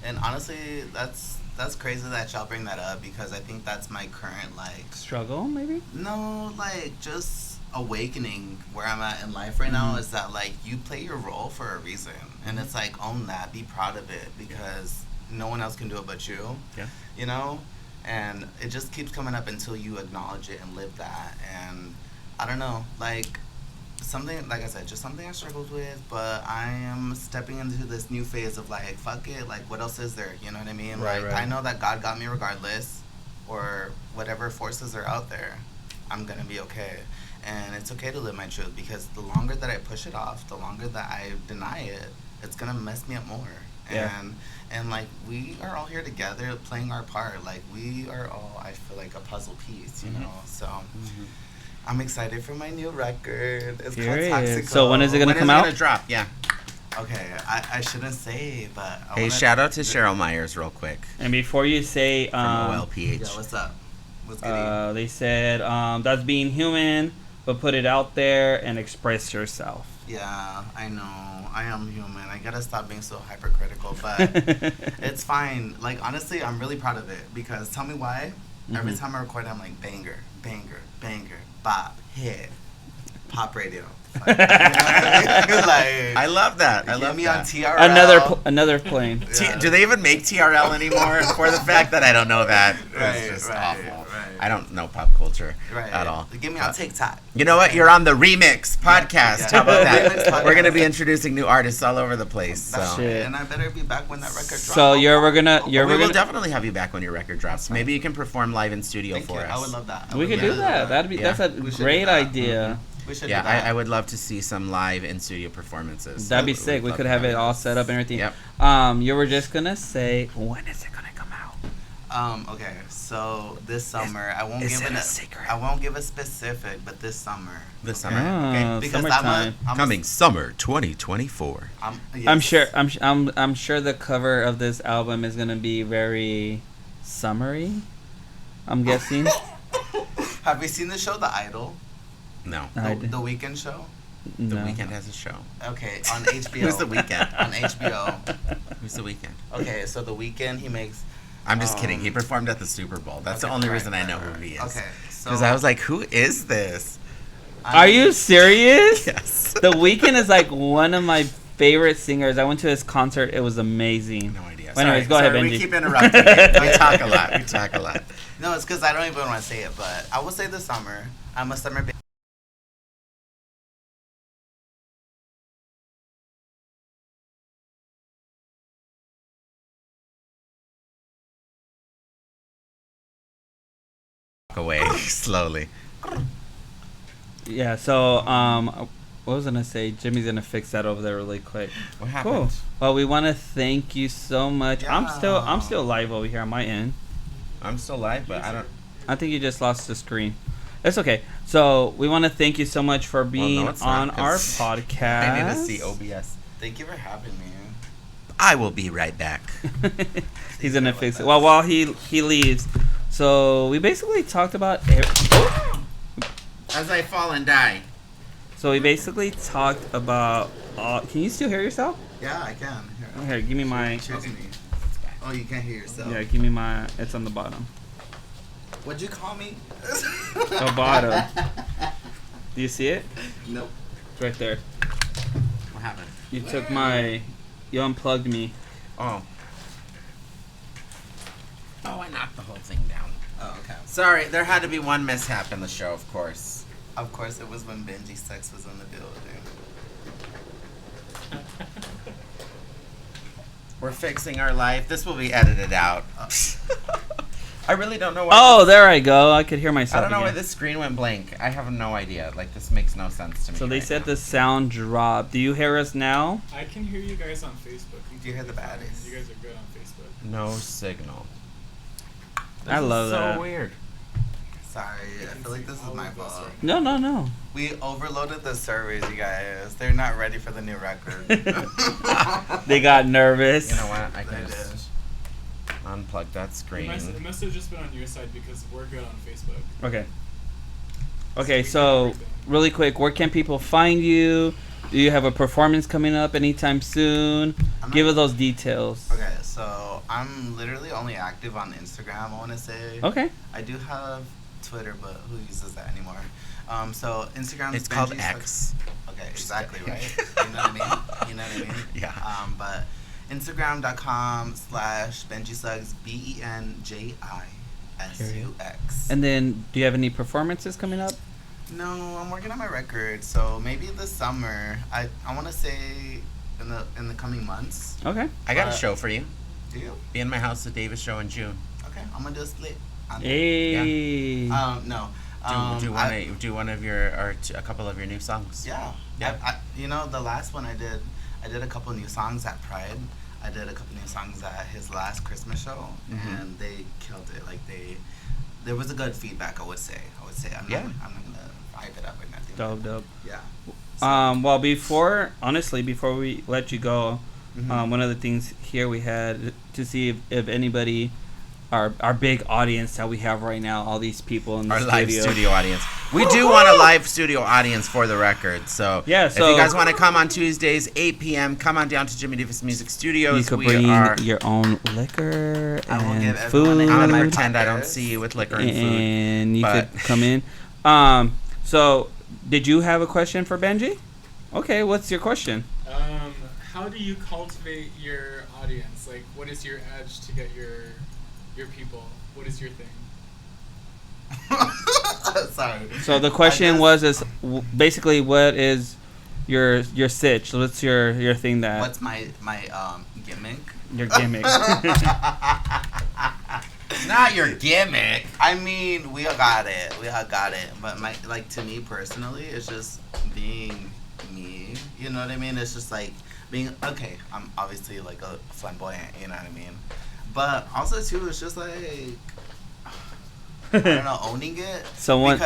And honestly, that's crazy that y'all bring that up because I think that's my current, like,
Struggle, maybe?
no, like, just awakening where I'm at in life right now is that, like, you play your role for a reason. And it's like, own that, be proud of it because no one else can do it but you.
Yeah.
You know? And it just keeps coming up until you acknowledge it and live that. And I don't know, like, something, like I said, just something I struggled with, but I am stepping into this new phase of, like, fuck it, like, what else is there? You know what I mean?
Right,
Like,
right.
I know that God got me regardless, or whatever forces are out there, I'm gonna be okay. And it's okay to live my truth, because the longer that I push it off, the longer that I deny it, it's gonna mess me up more.
Yeah.
And like, we are all here together playing our part. Like, we are all, I feel like, a puzzle piece, you know? So, I'm excited for my new record. It's called
Period.
Toxico.
So when is it gonna
When is
come
it
out?
gonna drop? Yeah.
Okay, I shouldn't say, but I
Hey,
wanna,
shout out to Cheryl Myers real quick
And before you say,
from OLPH.
Yeah, what's up? What's good?
they said, that's being human, but put it out there and express yourself.
Yeah, I know. I am human. I gotta stop being so hypercritical, but it's fine. Like, honestly, I'm really proud of it because tell me why. Every time I record, I'm like, banger, banger, banger, bop, hit, pop radio. Like,
I love that. I
get
love
me
that.
on TRL.
Another plane.
Yeah.
Do they even make TRL anymore? For the fact that I don't know that,
Right,
it's just
right,
awful.
right.
I don't know pop culture
Right.
at all.
Get me on TikTok.
You know what? You're on the ReMx Podcast.
Yeah.
How about
ReMx
that? We're gonna be
Podcast.
introducing new artists all over the place.
That's
So,
Shit.
And I better be back when that record drops.
So
we will
gonna
definitely have you back when your record drops. Maybe you can perform live in studio
Thank
for
you.
us.
I would love that.
we could do that. That's a
We should do
great
that.
idea.
We should
Yeah,
do that.
I would love to see some live in studio performances.
That'd be
We'd
sick. We
love
could
to
have it
you.
all set up and everything.
Yep.
You were just gonna say, when is it gonna come out?
Okay, so this summer I won't
is
give
it
it
a secret?
I won't give a specific, but this summer.
This summer.
Ah,
Okay.
Because
summertime.
Coming summer 2024.
I'm sure. I'm sure the cover of this album is gonna be very summery. I'm guessing.
Have you seen the show The Idol?
No.
The Weekend show?
The
No.
Weeknd has a show.
Okay, on HBO.
Who's The Weeknd?
On HBO.
Who's The Weeknd?
Okay, so The Weekend, he makes.
I'm just kidding. He performed at the Super Bowl. That's the
Okay,
only
right,
reason I know
right,
who he is.
Okay, so.
Because I was like, who is this?
Are you serious?
Yes.
The Weeknd is like one of my favorite singers. I went to his concert. It was amazing.
No idea.
Well, anyways, go ahead,
We
Benji.
keep interrupting. We talk a lot. We talk a lot.
No, it's because I don't even want to say it, but I will say this summer. I'm a summer baby.
Away slowly.
Yeah. So, what was I gonna say? Jimmy's gonna fix that over there really quick.
What happened?
Cool. Well, we want to thank you so much. I'm
Yeah.
still live over here on my end.
I'm still live, but I don't.
I think you just lost the screen. It's okay. So we want to thank you so much for being
it's
on
not,
our
'cause
podcast.
I need to see OBS.
Thank you for having me.
I will be right back.
He's gonna fix it. Well, while he leaves, so we basically talked about.
I as I fall and die.
So we basically talked about. Can you still hear yourself?
Yeah, I can.
Here, give me my.
Cheers to me. Oh, you can't hear yourself.
Yeah, give me my. It's on the bottom.
What'd you call me?
The bottom. Do you see it?
Nope.
It's right there.
What happened?
You took my. You unplugged me.
Oh. Oh, I knocked the whole thing down.
Oh, okay.
Sorry, there had to be one mishap in the show, of course.
Of course, it was when Benji Sex was in the building.
We're fixing our life. This will be edited out. I really don't know why.
Oh, there I go. I could hear myself.
I don't know why
again.
this screen went blank. I have no idea. Like, this makes no sense to me.
So they
right
said
now.
the sound dropped. Do you hear us now?
I can hear you guys on Facebook.
Do you hear the baddies?
You guys are good on Facebook.
No signal.
I love
so
that.
So weird.
Sorry, I feel like this is my fault.
No, no, no.
We overloaded the servers, you guys. They're not ready for the new record.
They got nervous.
You know what? I
They
can
did.
just unplug that screen.
It must have just been on your side because we're good on Facebook.
Okay. Okay, so really quick, where can people find you? Do you have a performance coming up anytime soon? Give us those details.
Okay, so I'm literally only active on Instagram, I want to say.
Okay.
I do have Twitter, but who uses that anymore? So Instagram.
It's called X.
Okay, exactly right. You know what I mean? You know what I mean?
Yeah.
But Instagram.com/Benji Suggs, BenjiSux.
And then, do you have any performances coming up?
No, I'm working on my record, so maybe this summer. I want to say in the coming months.
Okay.
I got a show for you.
Do you?
Be in my house at Davis show in June.
Okay, I'm gonna do a split.
Hey.
No.
Do one of your or a couple of your new songs.
Yeah.
Yeah.
You know, the last one I did a couple new songs at Pride. I did a couple new songs at his last Christmas show, and they killed it. Like there was a good feedback. I would say. I'm not gonna hype it up or nothing.
Dope.
Yeah.
Well, before we let you go, one of the things here we had to see if anybody, our big audience that we have right now, all these people in the
Our
studio.
live studio audience. We do want a live studio audience for the record. So,
Yeah,
if
so-
you guys want to come on Tuesdays, 8 p.m., come on down to Jimmy Davis Music Studios.
You could
We
bring
are.
your own liquor
I will
and
give everyone a
food.
I'm
hand.
gonna
my
pretend I don't
pockets.
see you with liquor and food.
And you
but-
could come in. So did you have a question for Benji? Okay, what's your question?
How do you cultivate your audience? Like, what is your edge to get your people? What is your thing?
Sorry.
So the question was basically what is your sitch? What's your thing that
What's my gimmick?
your gimmick?
Not your gimmick.
I mean, we all got it. But to me personally, it's just being me. You know what I mean? It's just like being okay. I'm obviously like a flamboyant. You know what I mean? But also too, it's just like I don't know, owning it.
Someone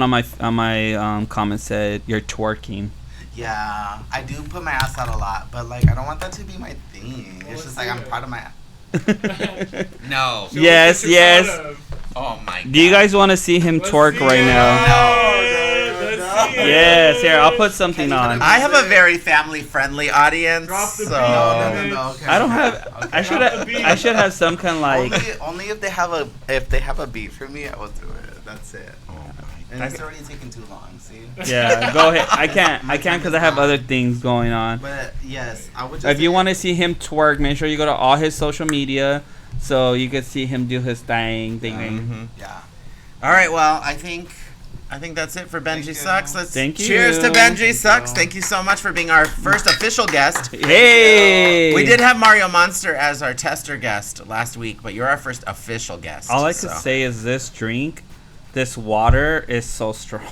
on my comment said you're twerking.
Yeah, I do put my ass out a lot, but like I don't want that to be my thing.
Well,
It's just
let's
like
do
I'm
it.
proud of my.
No.
Show
Yes,
us what you're
yes.
proud of.
Oh my god.
Do you guys want to see him
Let's
twerk
see
right
it.
now?
Let's see it.
Yes, here I'll put something on.
I have a very family-friendly audience.
Drop the
so
beat.
No. Okay.
I don't have.
Okay.
I should
Drop the
have.
beat.
I should have some kind of like.
Only if they have a beat for me, I will do it. That's it. And it's already taking too long. See.
Yeah, go ahead. I can't because I have other things going on.
But yes, I would just.
If you want to see him twerk, make sure you go to all his social media so you can see him do his thing.
Yeah.
All right. Well, I think that's it for Benji
you.
Sucks. Let's
Thank you.
cheers to Benji
Thank
Sucks.
you.
Thank you so much for being our first official guest.
Hey!
We did have Mario Monster as our tester guest last week, but you're our first official guest.
All I could
so.
say is this water is so strong.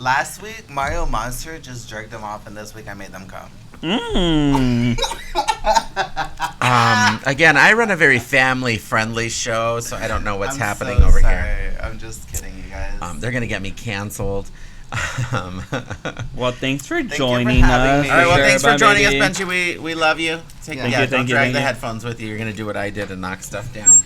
Last week, Mario Monster just jerked them off, and this week I made them come.
Again, I run a very family-friendly show, so I don't know what's
I'm
happening
so
over
sorry.
here.
I'm just kidding, you guys.
They're gonna get me canceled.
Well, thanks for
you for
joining
having
us.
me.
All right, well,
Sure,
thanks for
bye,
joining
baby.
us, Benji. We love you.
Thank
Don't
you,
thank
drag
you.
the headphones with you. You're gonna do what I did and knock stuff down.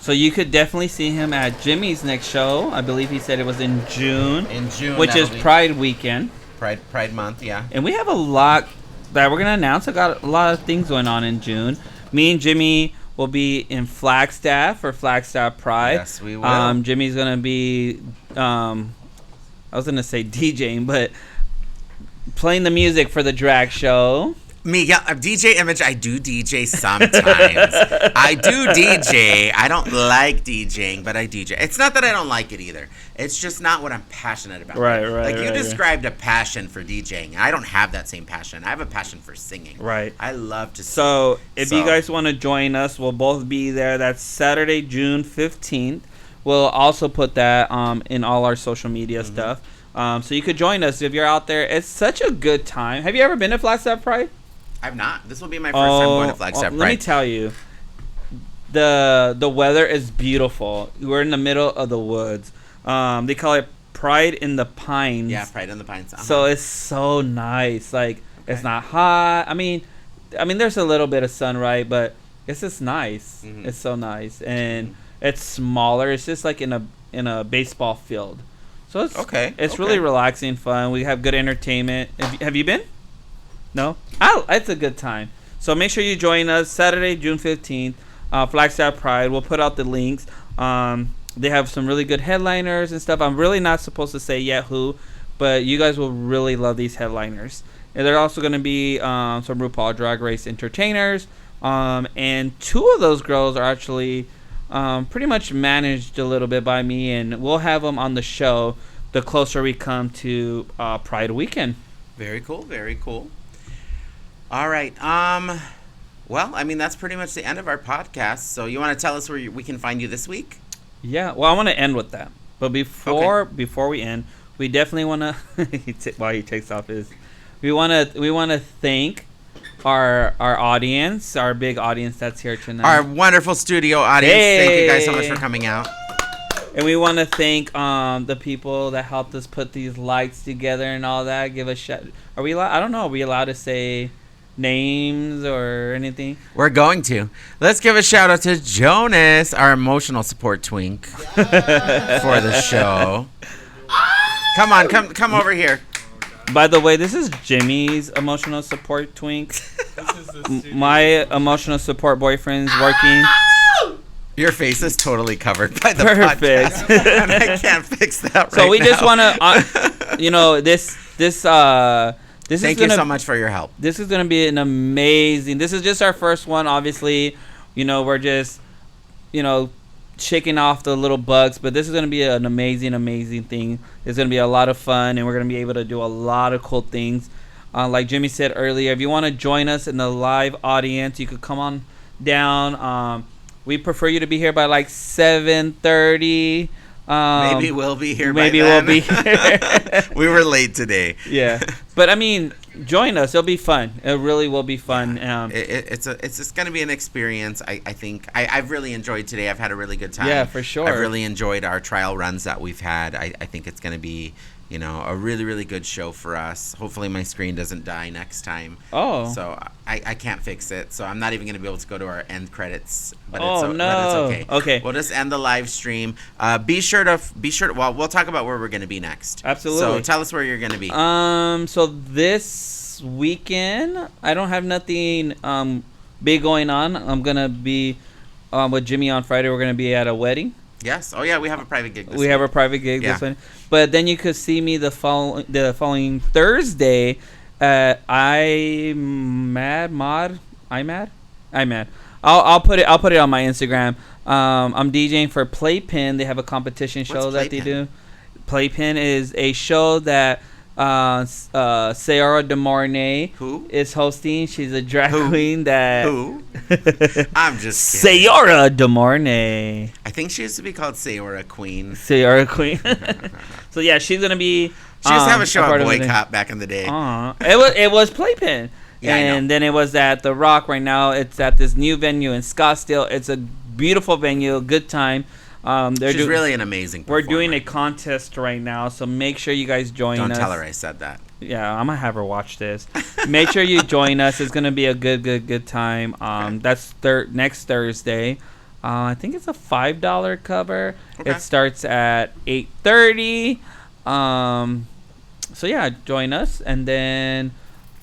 So you could definitely see him at Jimmy's next show. I believe he said it was in June.
In June,
which is Pride weekend.
Pride month, yeah.
And we have a lot that we're gonna announce. I got a lot of things going on in June. Me and Jimmy will be in Flagstaff for Flagstaff Pride.
Yes, we will.
Jimmy's gonna be, I was gonna say DJing, but playing the music for the drag show.
Me, yeah, DJ Image, I do DJ sometimes. I do DJ. I don't like DJing, but I DJ. It's not that I don't like it either. It's just not what I'm passionate about.
Right.
Like you
right.
described a passion for DJing. I don't have that same passion. I have a passion for singing.
Right.
I love to sing.
So if you guys want to join us, we'll both be there. That's Saturday, June 15th. We'll also put that in all our social media stuff. So you could join us if you're out there. It's such a good time. Have you ever been to Flagstaff Pride?
I've not. This will be my first time going to Flagstaff Pride.
Let me tell you, the weather is beautiful. We're in the middle of the woods. They call it Pride in the Pines.
Yeah, Pride in the Pines.
So it's so nice. Like it's not hot. I mean, there's a little bit of sun, right? But it's just nice. It's so nice, and it's smaller. It's just like in a baseball field. So it's okay. It's really relaxing, fun. We have good entertainment. Have you been? No? It's a good time. So make sure you join us Saturday, June 15th, Flagstaff Pride. We'll put out the links. They have some really good headliners and stuff. I'm really not supposed to say yet who, but you guys will really love these headliners. And there are also going to be some RuPaul Drag Race entertainers. And two of those girls are actually pretty much managed a little bit by me, and we'll have them on the show the closer we come to Pride weekend.
Very cool. Very cool. All right. Well, I mean, that's pretty much the end of our podcast. So you want to tell us where we can find you this week?
Yeah. Well, I want to end with that. But before we end, we definitely want to while he takes off his, we want to thank our audience, our big audience that's here tonight.
Our wonderful studio audience.
Hey.
Thank you guys so much for coming out.
And we want to thank the people that helped us put these lights together and all that. Give a shout. Are we allowed? I don't know. Are we allowed to say names or anything?
We're going to. Let's give a shout out to Jonas, our emotional support twink, for the show. Come on, come over here.
By the way, this is Jimmy's emotional support twink. My emotional support boyfriend's working.
Your face is totally covered by the
Perfect.
podcast, and I can't fix that right now.
So we just want to, this
Thank
is
you so much for your help.
This is going to be an amazing. This is just our first one. Obviously, we're just, shaking off the little bugs. But this is going to be an amazing, amazing thing. It's going to be a lot of fun, and we're going to be able to do a lot of cool things. Like Jimmy said earlier, if you want to join us in the live audience, you could come on down. We prefer you to be here by like 7:30.
Maybe we'll be here.
Maybe we'll be here.
We were late today.
Yeah, but I mean, join us. It'll be fun. It really will be fun.
It's just going to be an experience. I think I've really enjoyed today. I've had a really good time.
Yeah, for sure.
I've really enjoyed our trial runs that we've had. I think it's going to be a really, really good show for us. Hopefully my screen doesn't die next time.
Oh.
So I can't fix it. So I'm not even going to be able to go to our end credits. But
no.
But it's okay.
Okay.
We'll just end the live stream. Be sure to. Well, we'll talk about where we're going to be next.
Absolutely.
So tell us where you're going to be.
So this weekend, I don't have nothing big going on. I'm going to be with Jimmy on Friday. We're going to be at a wedding.
Yes. Oh, yeah. We have a private gig.
We have a private gig this one. But then you could see me the following Thursday at iMad. I'll put it on my Instagram. I'm DJing for Playpen. They have a competition show that they do. Playpen is a show that Sayara DeMornay is hosting. She's a drag queen that.
Who? I'm just kidding.
Sayara DeMornay.
I think she used to be called Sayara Queen.
Sayara Queen. So yeah, she's gonna be.
She used to have a show at Boycott back in the day.
It was Playpen. Yeah, and then it was at The Rock. Right now, it's at this new venue in Scottsdale. It's a beautiful venue, good time.
She's really an amazing performer.
We're doing a contest right now, so make sure you guys join us.
Don't tell her I said that.
Yeah, I'm gonna have her watch this. Make sure you join us. It's gonna be a good time.
Okay.
That's next Thursday. I think it's a $5 cover.
Okay.
It starts at 8:30. So yeah, join us. And then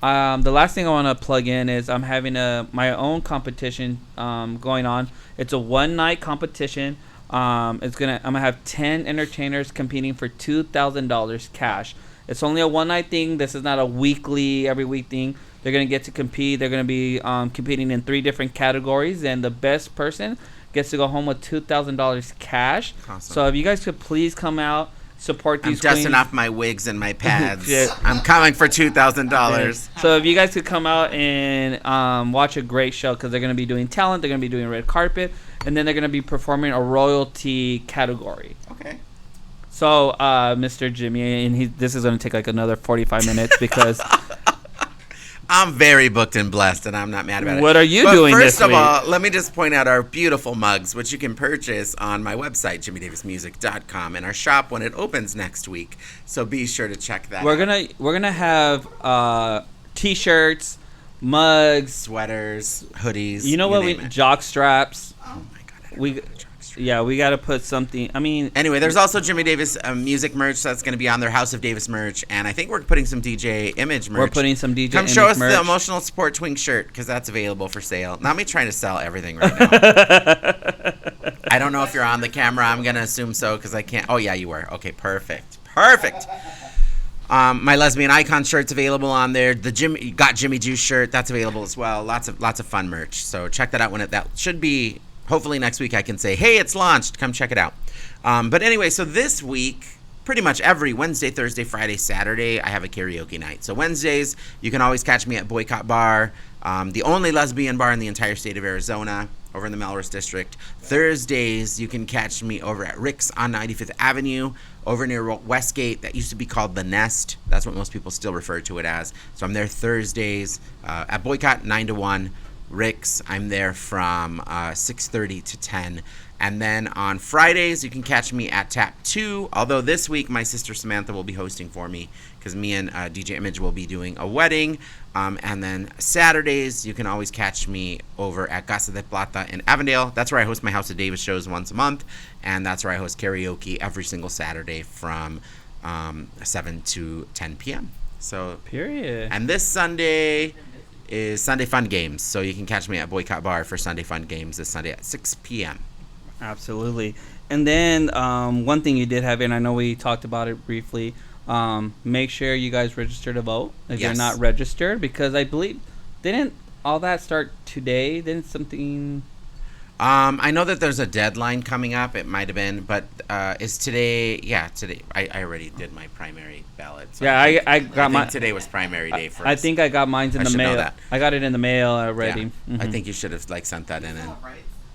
the last thing I want to plug in is I'm having my own competition going on. It's a one-night competition. I'm gonna have 10 entertainers competing for $2,000 cash. It's only a one-night thing. This is not a every week thing. They're gonna get to compete. They're gonna be competing in 3 different categories, and the best person gets to go home with $2,000 cash.
Awesome.
So if you guys could please come out, support
I'm
these
dusting
queens.
off my wigs and my pads.
Yeah.
I'm coming for $2,000.
So if you guys could come out and watch a great show, because they're going to be doing talent, they're going to be doing red carpet, and then they're going to be performing a royalty category.
Okay.
So Mr. Jimmy, and this is going to take like another 45 minutes because
I'm very booked and blessed, and I'm not mad about it.
What are you
But
doing
first
this
of
week?
all, let me just point out our beautiful mugs, which you can purchase on my website, jimmydavismusic.com, in our shop when it opens next week. So be sure to check that
we're
out.
gonna have t-shirts, mugs,
Sweaters, hoodies.
you know what,
name it.
jock straps.
Oh my God. I don't
We
know the jock strap.
yeah, we got to put something. I mean,
Anyway, there's also Jimmy Davis music merch that's going to be on their House of Davis merch, and I think we're putting some DJ Image merch.
we're putting some DJ
Come
Image
show us
merch.
the emotional support twink shirt, because that's available for sale. Not me trying to sell everything right now. I don't know if you're on the camera. I'm going to assume so, because I can't. Oh, yeah, you were. Okay, perfect. My lesbian icon shirt's available on there. The Jimmy Juice shirt, that's available as well. Lots of fun merch. So check that out that should be. Hopefully next week I can say, hey, it's launched. Come check it out. But anyway, so this week, pretty much every Wednesday, Thursday, Friday, Saturday, I have a karaoke night. So Wednesdays, you can always catch me at Boycott Bar, the only lesbian bar in the entire state of Arizona, over in the Melrose District. Thursdays, you can catch me over at Rick's on 95th Avenue, over near Westgate. That used to be called The Nest. That's what most people still refer to it as. So I'm there Thursdays at Boycott, 9 to 1. Rick's, I'm there from 6:30 to 10. And then on Fridays, you can catch me at Tap 2. Although this week, my sister Samantha will be hosting for me, because me and DJ Image will be doing a wedding. And then Saturdays, you can always catch me over at Casa de Plata in Avondale. That's where I host my House of Davis shows once a month. And that's where I host karaoke every single Saturday from 7 to 10 p.m. So,
Period.
and this Sunday is Sunday Fun Games. So you can catch me at Boycott Bar for Sunday Fun Games this Sunday at 6 p.m.
Absolutely. And then one thing you did have, and I know we talked about it briefly, make sure you guys register to vote if you're
Yes.
not registered, because I believe, didn't all that start today? Didn't something...
I know that there's a deadline coming up. It might have been, but is today? Yeah, today. I already did my primary ballot. So
Yeah, I got
think
my...
today was primary day for us.
I think I got mine in
I
the
should know
mail.
that.
I got it in the mail already.
Yeah. I
Mhm.
think you should have sent that in. And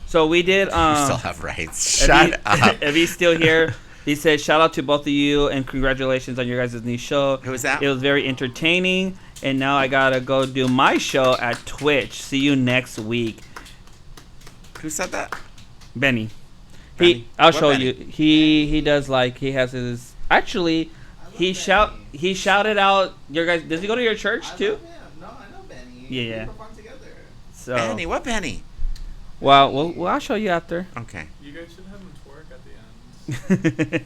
So we did...
you still have rights.
If
Shut
he-
up.
If he's still here, he said, shout out to both of you and congratulations on your guys' new show.
Who was that?
It was very entertaining. And now I got to go do my show at Twitch. See you next week.
Who said that?
Benny.
Benny?
I'll
What
show
Benny?
you. He does like, he has his... Actually, he shouted out your guys... Does he go to your church too?
No, I know Benny.
Yeah.
We perform together.
So,
Benny. What Benny?
well, I'll show you after.
Okay.
You guys should have him twerk at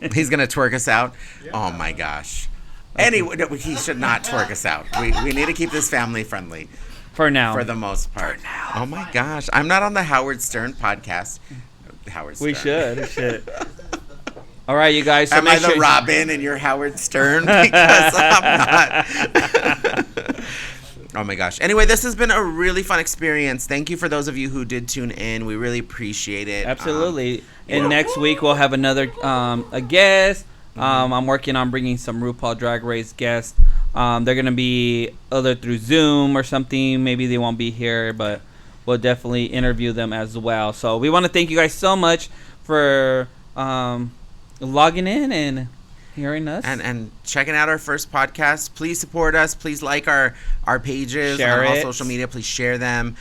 the end.
He's gonna twerk us out.
Yeah.
Oh my gosh. Anyway, no, he should not twerk us out. We need to keep this family friendly
For now.
for the most part. Oh my gosh, I'm not on the Howard Stern podcast. Howard Stern.
We should. All right, you guys. So
Am I
make
the
sure-
Robin and you're Howard Stern? Because I'm not. Oh my gosh. Anyway, this has been a really fun experience. Thank you for those of you who did tune in. We really appreciate it.
Absolutely. And next week we'll have another a guest. I'm working on bringing some RuPaul Drag Race guests. They're gonna be either through Zoom or something. Maybe they won't be here, but we'll definitely interview them as well. So we want to thank you guys so much for logging in and hearing us.
And checking out our first podcast. Please support us. Please like our pages
Share
on all
it.
social media. Please share them.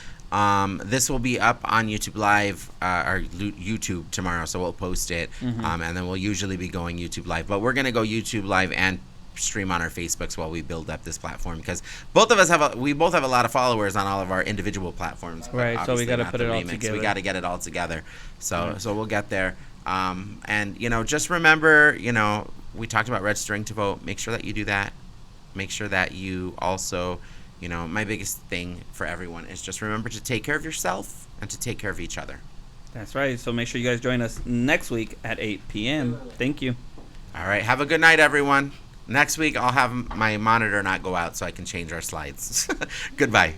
This will be up on YouTube Live, our YouTube tomorrow, so we'll post it. And then we'll usually be going YouTube Live. But we're going to go YouTube Live and stream on our Facebooks while we build up this platform, because both of us have a lot of followers on all of our individual platforms. But
Right, so we
obviously
gotta
not
put
the
it all
ReMx.
together.
We got to get it all together. So we'll get there. And just remember, we talked about registering to vote. Make sure that you do that. Make sure that you also, my biggest thing for everyone is just remember to take care of yourself and to take care of each other.
That's right. So make sure you guys join us next week at 8 p.m. Thank you.
All right. Have a good night, everyone. Next week, I'll have my monitor not go out so I can change our slides. Goodbye.